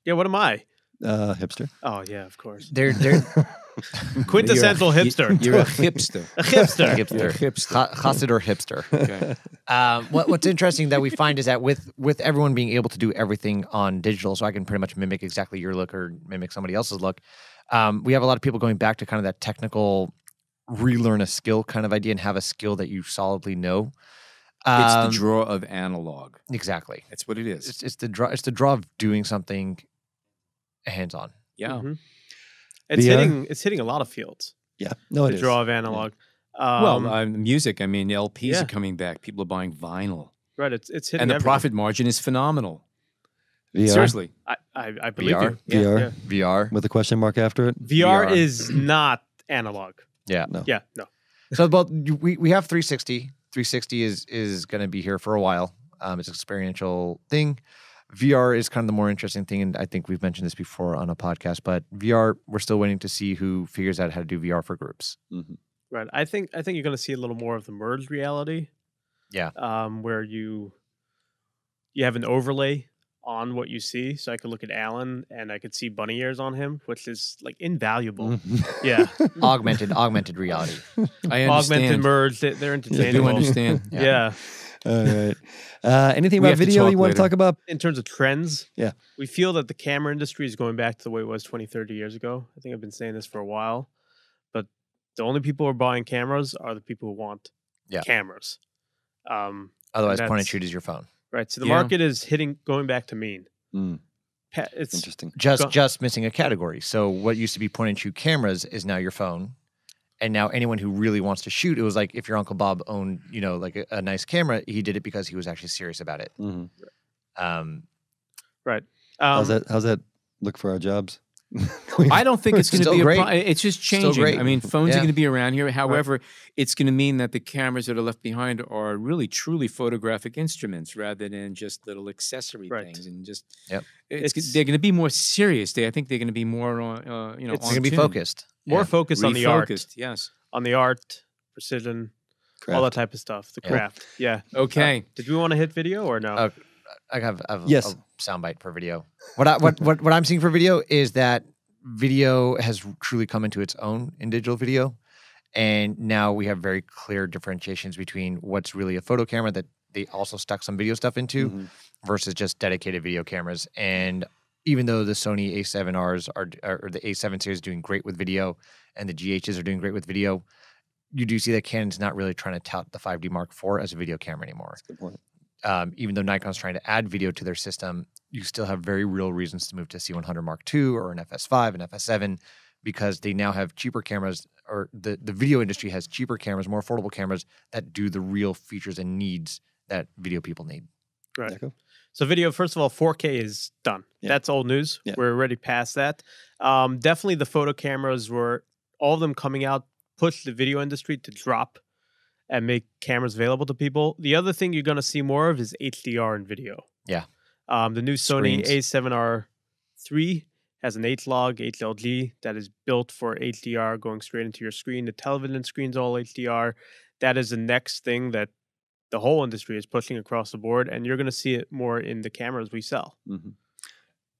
Yeah, what am I? Hipster. Oh, yeah, of course. They're quintessential hipster. You're a hipster. A hipster. Hipster. Hipster. Chassid or hipster. Okay. What's interesting that we find is that with everyone being able to do everything on digital, so I can pretty much mimic exactly your look or mimic somebody else's look, we have a lot of people going back to kind of that technical relearn a skill kind of idea and have a skill that you solidly know. It's the draw of analog. Exactly. That's what it is. It's the draw of doing something hands-on. Yeah. It's hitting a lot of fields. Yeah. No, it is. The draw of analog. Music. I mean, LPs Yeah. are coming back. People are buying vinyl. Right. It's hitting And the everything. profit margin is phenomenal. VR? Seriously. I believe VR? you. VR? Yeah. VR. With a question mark after it? VR VR. is not analog. Yeah. No. Yeah, no. So both we have 360. 360 is going to be here for a while. It's an experiential thing. VR is kind of the more interesting thing, and I think we've mentioned this before on a podcast. But VR, we're still waiting to see who figures out how to do VR for groups. Mm-hmm. Right. I think you're going to see a little more of the merged reality. Yeah. Where you have an overlay on what you see. So I could look at Alan and I could see bunny ears on him, which is like invaluable. Yeah. Augmented reality. I understand. Augmented merged. They're I interchangeable. do understand. Yeah. All right. Anything We about have to video talk you want to later. talk about? In terms of trends, Yeah. we feel that the camera industry is going back to the way it was 20, 30 years ago. I think I've been saying this for a while. But the only people who are buying cameras are the people who want cameras. Otherwise, point and That's- shoot is your phone. Right. So the Yeah. market is going back to mean. Mm, It's interesting. Just missing a category. So what used to be point and shoot cameras is now your phone. And now anyone who really wants to shoot, it was like if your Uncle Bob owned, like a nice camera, he did it because he was actually serious about it. Mhm. right. How's that look for our jobs? I don't think it's going to Still be great. It's just Still changing. great. I mean, phones Yeah. are going to be around here. However, it's going to mean that the cameras that are left behind are really truly photographic instruments rather than just little accessory Right. things. And just Yep. they're going to be more serious. I think they're going to be more on It's It's going to be tune. focused. More focus on the art. Refocused, yes. On the art, precision, all Craft. that type of stuff. The Yeah. craft. Yeah. Okay. Did we want to hit video or no? I have Yes. a soundbite for video. What I'm seeing for video is that video has truly come into its own in digital video, and now we have very clear differentiations between what's really a photo camera that they also stuck some video stuff into Mhm. versus just dedicated video cameras. And even though the Sony A7Rs or the A7 series is doing great with video, and the GHs are doing great with video, you do see that Canon's not really trying to tout the 5D Mark IV as a video camera anymore. Good point. Even though Nikon's trying to add video to their system, you still have very real reasons to move to C100 Mark II or an FS5, an FS7, because they now have cheaper cameras, or the video industry has cheaper cameras, more affordable cameras that do the real features and needs that video people need. Right. Yaakov? So video, first of all, 4K is done. Yeah. That's old news. Yeah. We're already past that. Definitely the photo cameras were, all of them coming out, pushed the video industry to drop and make cameras available to people. The other thing you're going to see more of is HDR in video. Yeah. The new Sony Screens. A7R III has an H-Log, HLG that is built for HDR going straight into your screen. The television screen's all HDR. That is the next thing that the whole industry is pushing across the board, and you're going to see it more in the cameras we sell. Mhm.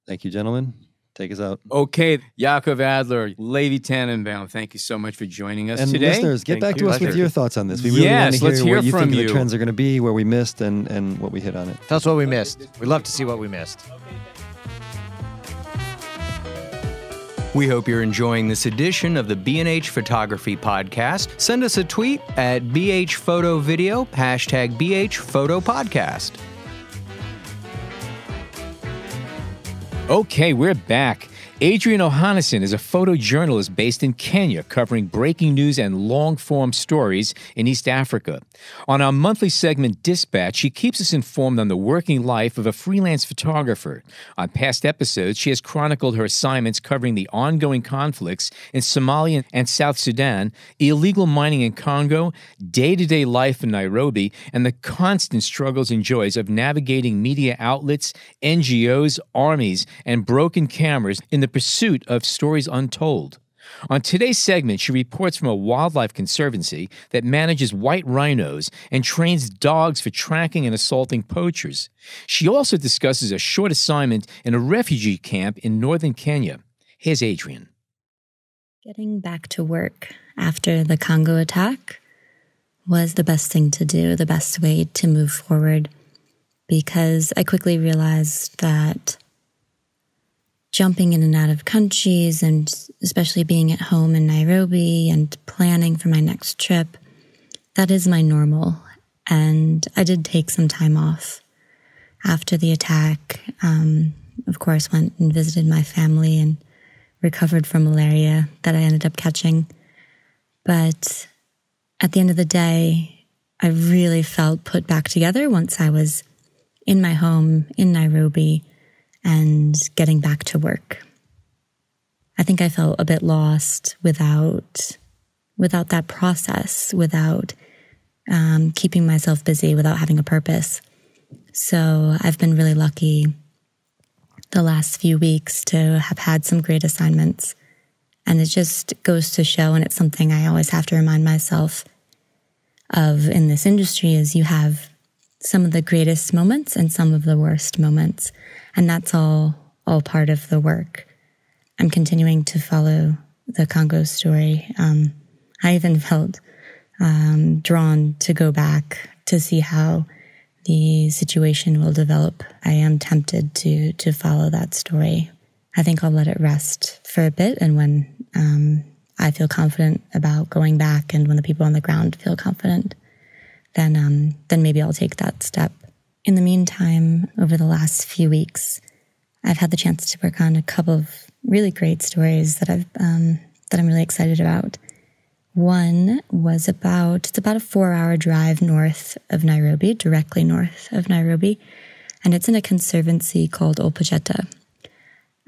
Thank you, gentlemen. Take us out. Okay, Yaakov Adler, Levi Tenenbaum, thank you so much for joining us And today. listeners, get Thank back you. to us with Pleasure. your thoughts on this. We really want Yes, to let's hear hear what you from think you. the trends are going to be, where we missed, and what we hit on it. Tell us what we missed. We'd love to see what we missed. We hope you're enjoying this edition of the B&H Photography Podcast. Send us a tweet at BH Photo Video, hashtag BH Photo Podcast. Okay, we're back. Adriane Ohanesian is a photojournalist based in Kenya, covering breaking news and long-form stories in East Africa. On our monthly segment, Dispatch, she keeps us informed on the working life of a freelance photographer. On past episodes, she has chronicled her assignments covering the ongoing conflicts in Somalia and South Sudan, illegal mining in Congo, day-to-day life in Nairobi, and the constant struggles and joys of navigating media outlets, NGOs, armies, and broken cameras in the pursuit of stories untold. On today's segment, she reports from a wildlife conservancy that manages white rhinos and trains dogs for tracking and assaulting poachers. She also discusses a short assignment in a refugee camp in northern Kenya. Here's Adriane. Getting back to work after the Congo attack was the best thing to do, the best way to move forward, because I quickly realized that jumping in and out of countries, and especially being at home in Nairobi and planning for my next trip, that is my normal. And I did take some time off after the attack. Of course, went and visited my family and recovered from malaria that I ended up catching. But at the end of the day, I really felt put back together once I was in my home in Nairobi and getting back to work. I think I felt a bit lost without that process, without keeping myself busy, without having a purpose. So I've been really lucky the last few weeks to have had some great assignments. And it just goes to show, and it's something I always have to remind myself of in this industry, is you have some of the greatest moments and some of the worst moments. And that's all part of the work. I'm continuing to follow the Congo story. I even felt drawn to go back to see how the situation will develop. I am tempted to follow that story. I think I'll let it rest for a bit, and when I feel confident about going back, and when the people on the ground feel confident, then maybe I'll take that step. In the meantime, over the last few weeks, I've had the chance to work on a couple of really great stories that I'm really excited about. One was it's about a 4-hour drive north of Nairobi, directly north of Nairobi, and it's in a conservancy called Olpejeta.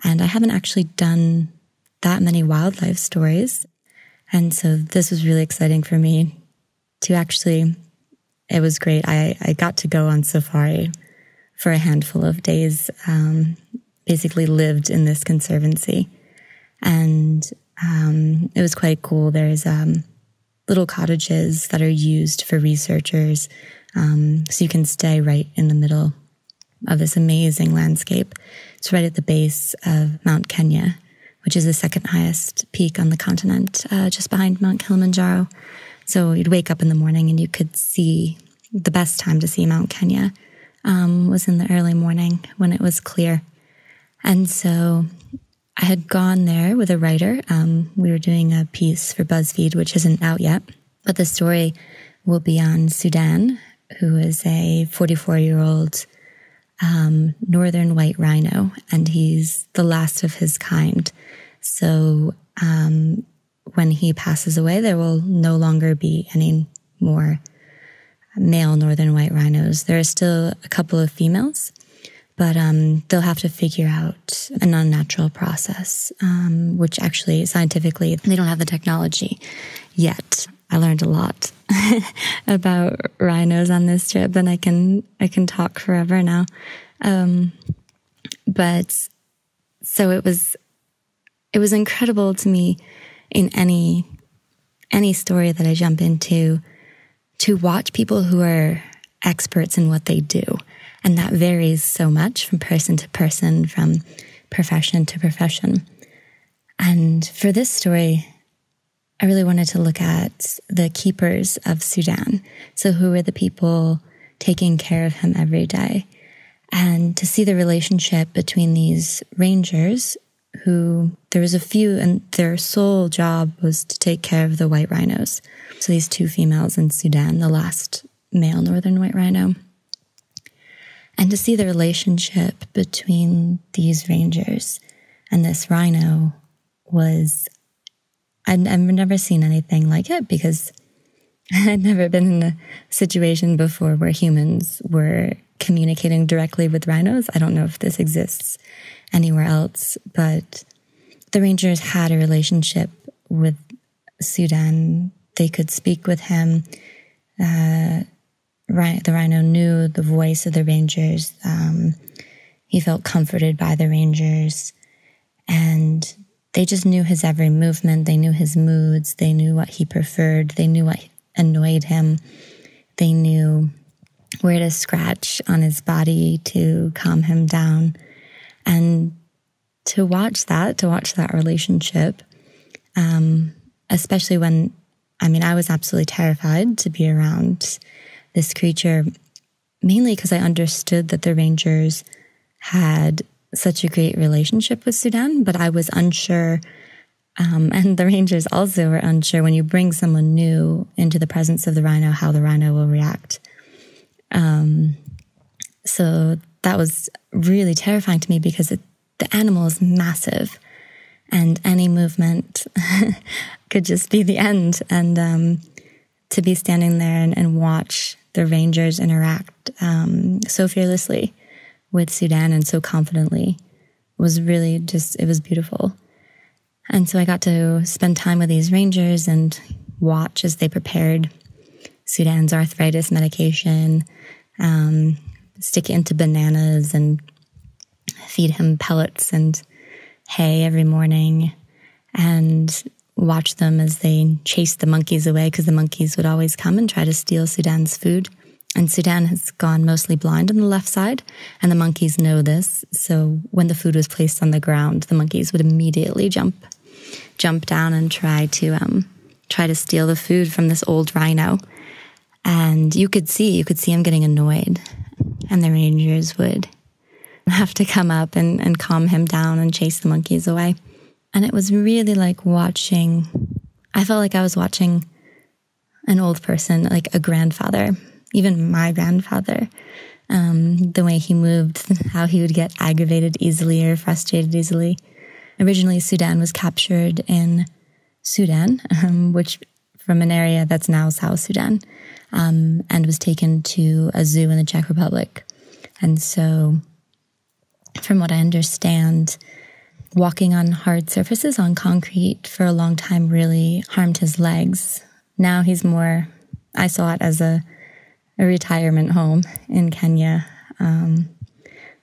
And I haven't actually done that many wildlife stories, and so this was really exciting for me to actually, it was great. I got to go on safari for a handful of days, basically lived in this conservancy, and it was quite cool. There's little cottages that are used for researchers, so you can stay right in the middle of this amazing landscape. It's right at the base of Mount Kenya, which is the second highest peak on the continent, just behind Mount Kilimanjaro. So you'd wake up in the morning and you could see, the best time to see Mount Kenya was in the early morning when it was clear. And so I had gone there with a writer. We were doing a piece for BuzzFeed, which isn't out yet, but the story will be on Sudan, who is a 44-year-old northern white rhino, and he's the last of his kind. So when he passes away, there will no longer be any more male northern white rhinos. There are still a couple of females, but they'll have to figure out an unnatural process, which actually scientifically, they don't have the technology yet. I learned a lot about rhinos on this trip, and I can talk forever now. But so it was incredible to me in any story that I jump into to watch people who are experts in what they do. And that varies so much from person to person, from profession to profession. And for this story, I really wanted to look at the keepers of Sudan. So who are the people taking care of him every day? And to see the relationship between these rangers, who there was a few, and their sole job was to take care of the white rhinos. So these two females in Sudan, the last male northern white rhino. And to see the relationship between these rangers and this rhino was, I've never seen anything like it, because I'd never been in a situation before where humans were communicating directly with rhinos. I don't know if this exists anywhere else, but the rangers had a relationship with Sudan. They could speak with him. The rhino knew the voice of the rangers. He felt comforted by the rangers, and they just knew his every movement. They knew his moods. They knew what he preferred. They knew what annoyed him. They knew where to scratch on his body to calm him down. And to watch that relationship, especially when, I was absolutely terrified to be around this creature, mainly because I understood that the rangers had such a great relationship with Sudan, but I was unsure, and the rangers also were unsure when you bring someone new into the presence of the rhino, how the rhino will react. So that was really terrifying to me, because the animal is massive, and any movement could just be the end. And to be standing there and watch the rangers interact so fearlessly with Sudan and so confidently was really it was beautiful. And so I got to spend time with these rangers and watch as they prepared Sudan's arthritis medication, stick it into bananas and feed him pellets and hay every morning, and watch them as they chased the monkeys away, because the monkeys would always come and try to steal Sudan's food. And Sudan has gone mostly blind on the left side, and the monkeys know this. So when the food was placed on the ground, the monkeys would immediately jump down and try to steal the food from this old rhino. And you could see him getting annoyed, and the rangers would have to come up and calm him down and chase the monkeys away. And it was really like I felt like I was watching an old person, like a grandfather, even my grandfather, the way he moved, how he would get aggravated easily or frustrated easily. Originally, Sudan was captured in Sudan, which from an area that's now South Sudan, and was taken to a zoo in the Czech Republic. And so, from what I understand, walking on hard surfaces, on concrete for a long time really harmed his legs. Now he's I saw it as a retirement home in Kenya,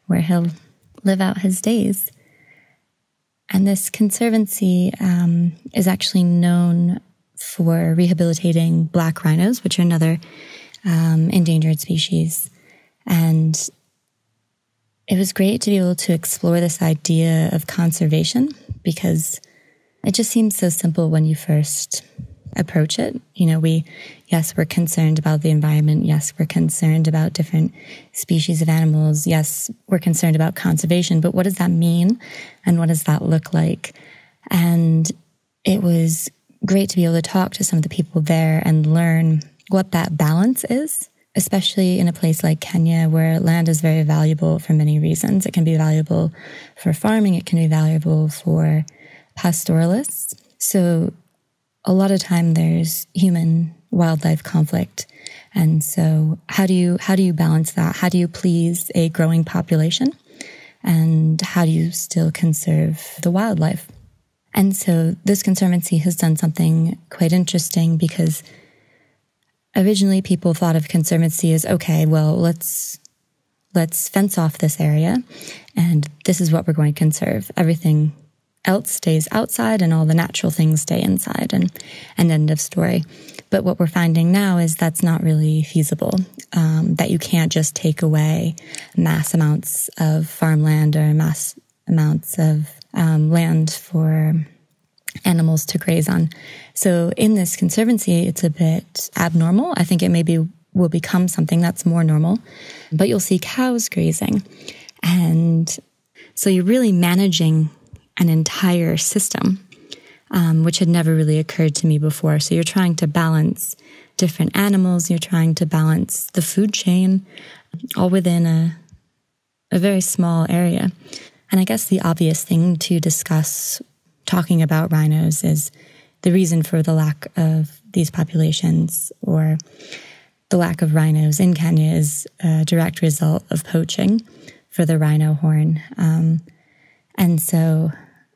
where he'll live out his days. And this conservancy is actually known for rehabilitating black rhinos, which are another endangered species. And it was great to be able to explore this idea of conservation, because it just seems so simple when you first approach it. We're concerned about the environment. Yes, we're concerned about different species of animals. Yes, we're concerned about conservation, but what does that mean? And what does that look like? And it was great to be able to talk to some of the people there and learn what that balance is, especially in a place like Kenya, where land is very valuable for many reasons. It can be valuable for farming. It can be valuable for pastoralists. So a lot of time there's human-wildlife conflict. And so how do you balance that? How do you please a growing population? And how do you still conserve the wildlife? And so this conservancy has done something quite interesting, because originally people thought of conservancy as, okay, well, let's fence off this area, and this is what we're going to conserve. Everything else stays outside and all the natural things stay inside, and end of story. But what we're finding now is that's not really feasible, that you can't just take away mass amounts of farmland or mass amounts of land for animals to graze on. So in this conservancy, it's a bit abnormal. I think it maybe will become something that's more normal, but you'll see cows grazing. And so you're really managing an entire system, which had never really occurred to me before. So you're trying to balance different animals, you're trying to balance the food chain, all within a very small area. And I guess the obvious thing to discuss talking about rhinos is the reason for the lack of these populations, or the lack of rhinos in Kenya, is a direct result of poaching for the rhino horn. And so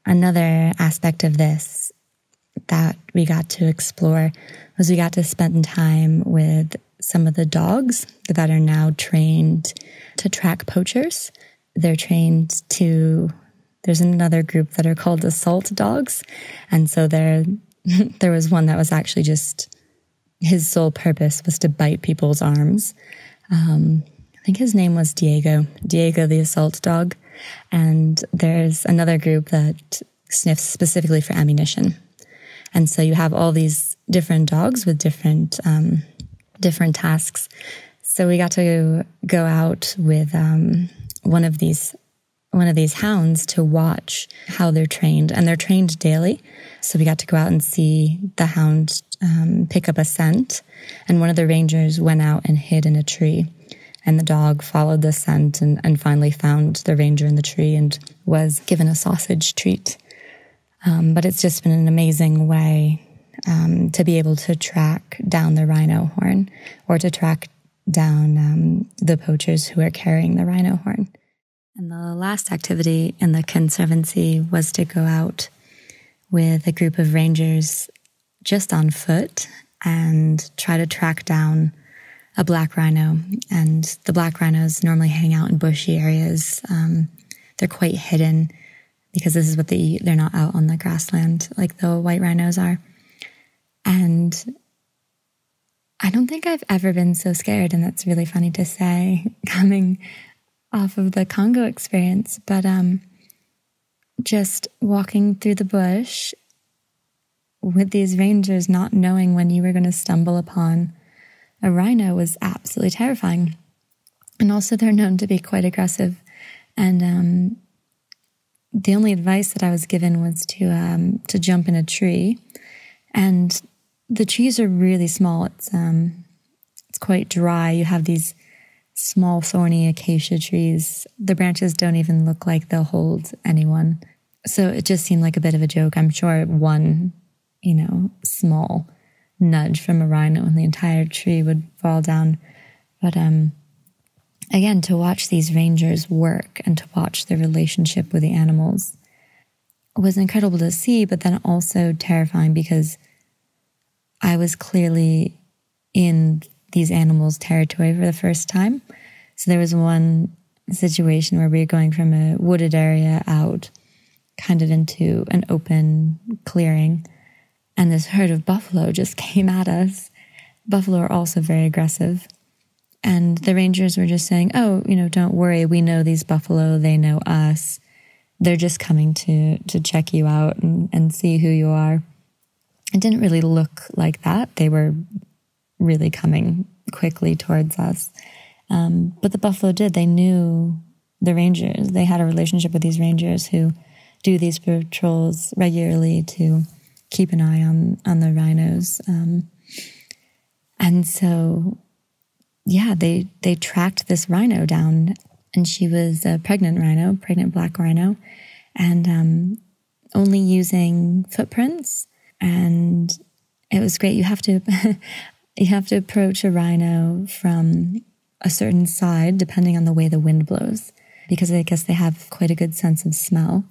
another aspect of this that we got to explore was we got to spend time with some of the dogs that are now trained to track poachers. They're trained there's another group that are called assault dogs. And so there was one that was actually just, his sole purpose was to bite people's arms. I think his name was Diego the assault dog. And there's another group that sniffs specifically for ammunition. And so you have all these different dogs with different tasks. So we got to go out with one of these hounds to watch how they're trained, and they're trained daily. So we got to go out and see the hound pick up a scent, and one of the rangers went out and hid in a tree, and the dog followed the scent and finally found the ranger in the tree and was given a sausage treat. But it's just been an amazing way to be able to track down the rhino horn or to track down the poachers who are carrying the rhino horn. And the last activity in the Conservancy was to go out with a group of rangers just on foot and try to track down a black rhino. And the black rhinos normally hang out in bushy areas. They're quite hidden because this is what they eat. They're not out on the grassland like the white rhinos are. And I don't think I've ever been so scared, and that's really funny to say coming off of the Congo experience. But just walking through the bush with these rangers, not knowing when you were going to stumble upon a rhino, was absolutely terrifying. And also they're known to be quite aggressive. And the only advice that I was given was to jump in a tree. And the trees are really small. It's quite dry. You have these small thorny acacia trees. The branches don't even look like they'll hold anyone. So it just seemed like a bit of a joke. I'm sure one, small nudge from a rhino and the entire tree would fall down. But again, to watch these rangers work and to watch their relationship with the animals was incredible to see, but then also terrifying because I was clearly in these animals' territory for the first time. So there was one situation where we were going from a wooded area out kind of into an open clearing, and this herd of buffalo just came at us. Buffalo are also very aggressive. And the rangers were just saying, oh, don't worry, we know these buffalo, they know us. They're just coming to check you out and see who you are. It didn't really look like that. They were really coming quickly towards us. But the buffalo did. They knew the rangers. They had a relationship with these rangers who do these patrols regularly to keep an eye on the rhinos. And so, yeah, they tracked this rhino down, and she was a pregnant black rhino, and only using footprints. And it was great. You have to approach a rhino from a certain side, depending on the way the wind blows, because I guess they have quite a good sense of smell.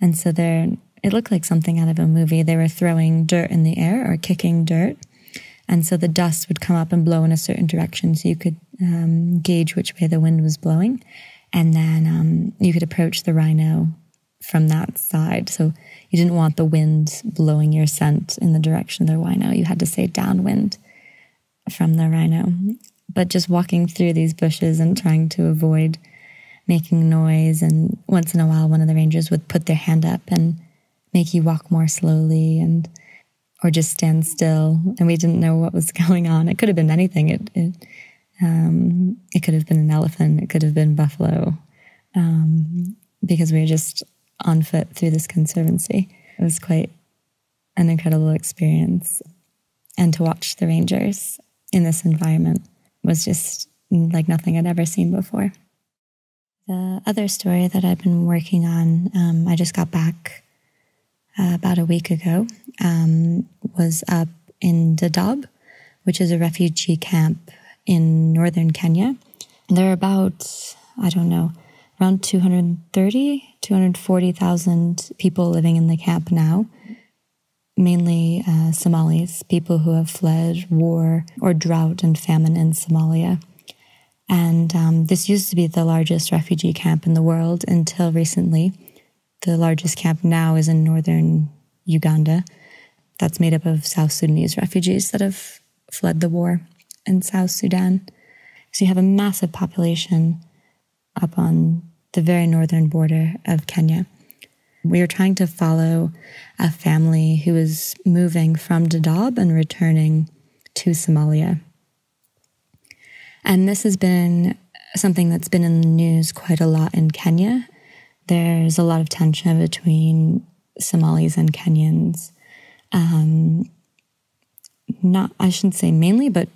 And so it looked like something out of a movie. They were throwing dirt in the air or kicking dirt. And so the dust would come up and blow in a certain direction, so you could gauge which way the wind was blowing. And then you could approach the rhino from that side. So you didn't want the wind blowing your scent in the direction of the rhino. You had to stay downwind from the rhino. But just walking through these bushes and trying to avoid making noise. And once in a while, one of the rangers would put their hand up and make you walk more slowly or just stand still. And we didn't know what was going on. It could have been anything. It could have been an elephant. It could have been buffalo. Because we were just on foot through this conservancy. It was quite an incredible experience. And to watch the rangers in this environment was just like nothing I'd ever seen before. The other story that I've been working on, I just got back about a week ago, was up in Dadaab, which is a refugee camp in northern Kenya. And there are about, around 240,000 people living in the camp now, mainly Somalis, people who have fled war or drought and famine in Somalia. And this used to be the largest refugee camp in the world until recently. The largest camp now is in northern Uganda. That's made up of South Sudanese refugees that have fled the war in South Sudan. So you have a massive population up on the very northern border of Kenya. We were trying to follow a family who was moving from Dadaab and returning to Somalia. And this has been something that's been in the news quite a lot in Kenya. There's a lot of tension between Somalis and Kenyans. I shouldn't say mainly, but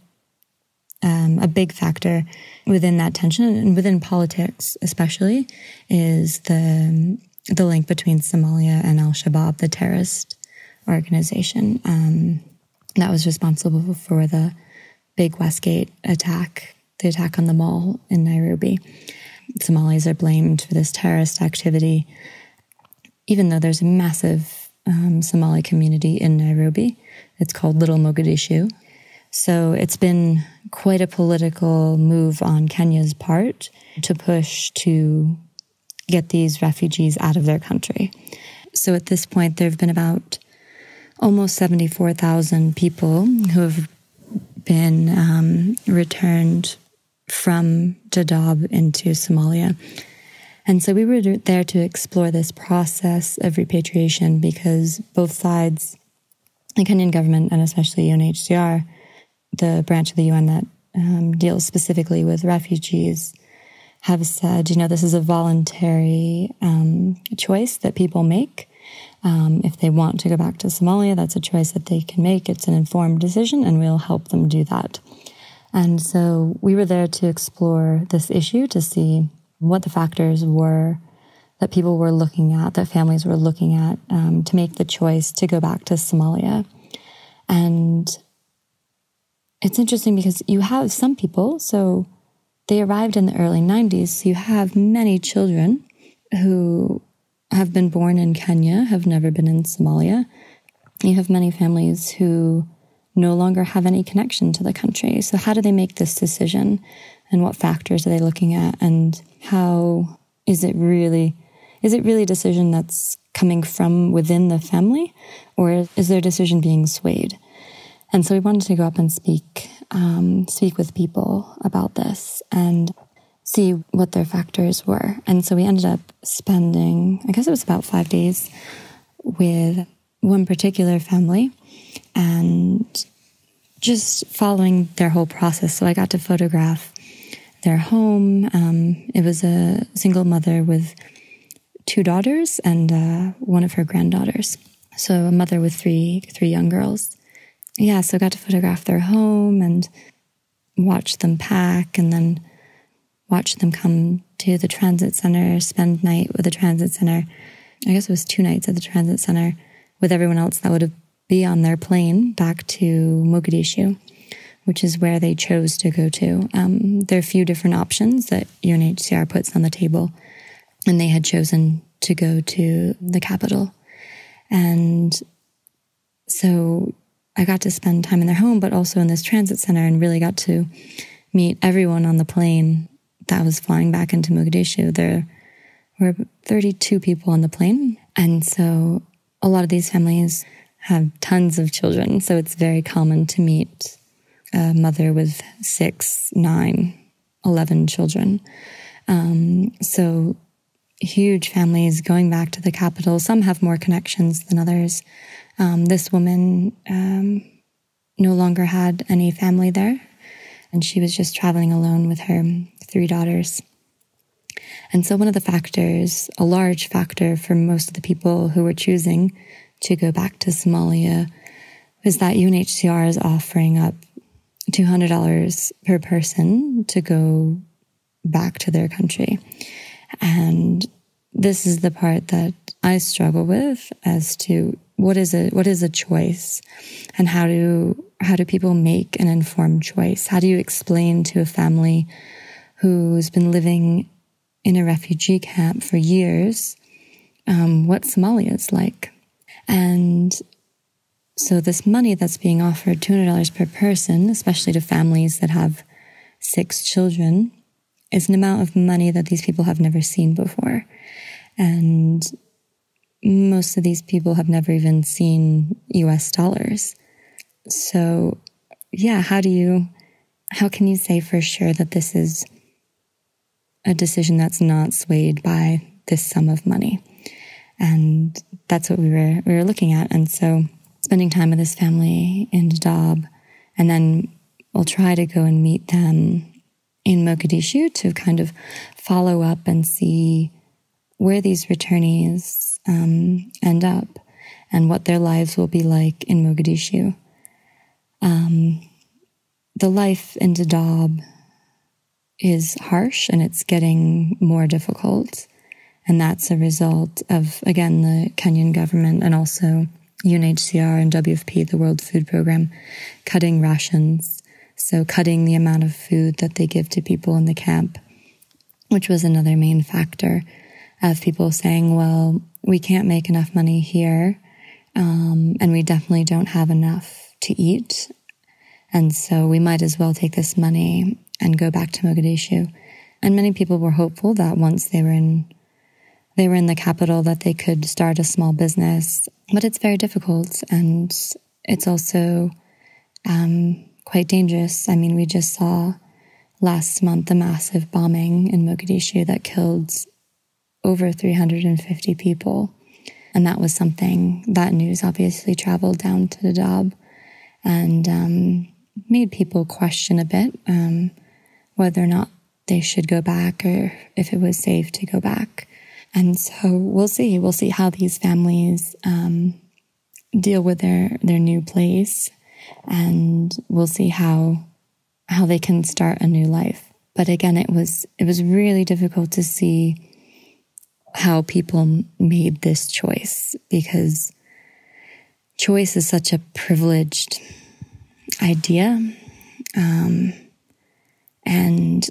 a big factor within that tension and within politics especially is the link between Somalia and Al-Shabaab, the terrorist organization that was responsible for the big Westgate attack, the attack on the mall in Nairobi. Somalis are blamed for this terrorist activity, even though there's a massive Somali community in Nairobi. It's called Little Mogadishu. So it's been quite a political move on Kenya's part to push to get these refugees out of their country. So at this point, there have been about almost 74,000 people who have been returned from Dadaab into Somalia. And so we were there to explore this process of repatriation because both sides, the Kenyan government and especially UNHCR, the branch of the UN that deals specifically with refugees, have said, this is a voluntary choice that people make. If they want to go back to Somalia, that's a choice that they can make. It's an informed decision, and we'll help them do that. And so we were there to explore this issue, to see what the factors were that people were looking at, that families were looking at, to make the choice to go back to Somalia. And it's interesting because you have some people, so they arrived in the early 90s, so you have many children who have been born in Kenya, have never been in Somalia. You have many families who no longer have any connection to the country. So how do they make this decision? And what factors are they looking at? And how is it really a decision that's coming from within the family? Or is their decision being swayed? And so we wanted to go up and speak with people about this and see what their factors were. And so we ended up spending, I guess it was about 5 days, with one particular family and just following their whole process. So I got to photograph their home. It was a single mother with 2 daughters and one of her granddaughters. So a mother with three young girls. Yeah, so I got to photograph their home and watch them pack and then watch them come to the transit center, spend night with the transit center. I guess it was 2 nights at the transit center with everyone else that would be on their plane back to Mogadishu, which is where they chose to go to. There are a few different options that UNHCR puts on the table, and they had chosen to go to the capital. And so I got to spend time in their home, but also in this transit center, and really got to meet everyone on the plane that was flying back into Mogadishu. There were 32 people on the plane. And so a lot of these families have tons of children. So it's very common to meet a mother with 6, 9, 11 children. So huge families going back to the capital. Some have more connections than others. This woman no longer had any family there, and she was just traveling alone with her 3 daughters. And so one of the factors, a large factor for most of the people who were choosing to go back to Somalia, was that UNHCR is offering up $200 per person to go back to their country. And this is the part that I struggle with as to what is a choice, and how do people make an informed choice? How do you explain to a family who's been living in a refugee camp for years what Somalia is like? And so this money that's being offered, $200 per person, especially to families that have 6 children, is an amount of money that these people have never seen before. And most of these people have never even seen US dollars. So, yeah, how can you say for sure that this is a decision that's not swayed by this sum of money? And that's what we were looking at. And so spending time with this family in Dadaab, and then we'll try to go and meet them in Mogadishu to kind of follow up and see where these returnees end up and what their lives will be like in Mogadishu. The life in Dadaab is harsh, and it's getting more difficult. And that's a result of, again, the Kenyan government and also UNHCR and WFP, the World Food Program, cutting rations. So cutting the amount of food that they give to people in the camp, which was another main factor of people saying, well, we can't make enough money here, and we definitely don't have enough to eat. And so we might as well take this money and go back to Mogadishu. And many people were hopeful that once they were in the capital that they could start a small business. But it's very difficult, and it's also quite dangerous. I mean, we just saw last month a massive bombing in Mogadishu that killed over 350 people. And that was something, that news obviously traveled down to Dadaab and made people question a bit whether or not they should go back or if it was safe to go back. And so we'll see. We'll see how these families deal with their new place. And we'll see how they can start a new life. But again, it was really difficult to see how people made this choice, because choice is such a privileged idea. And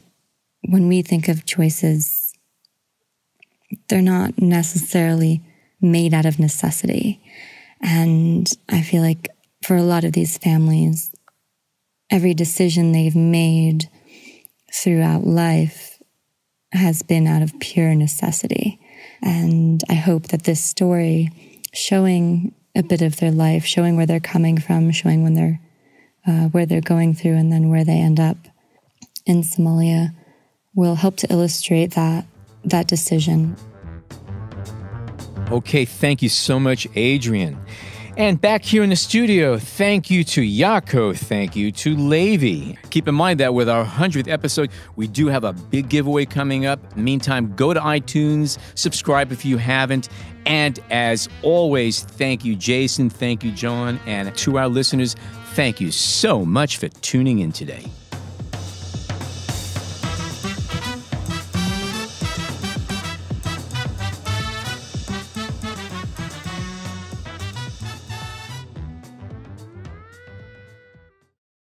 when we think of choices, they're not necessarily made out of necessity. And I feel like for a lot of these families, every decision they've made throughout life has been out of pure necessity. And I hope that this story, showing a bit of their life, showing where they're coming from, showing where they're going through, and then where they end up in Somalia, will help to illustrate that decision. Okay, thank you so much, Adriane. And back here in the studio, thank you to Yaakov, thank you to Levi. Keep in mind that with our 100th episode, we do have a big giveaway coming up. Meantime, go to iTunes, subscribe if you haven't. And as always, thank you, Jason, thank you, John, and to our listeners, thank you so much for tuning in today.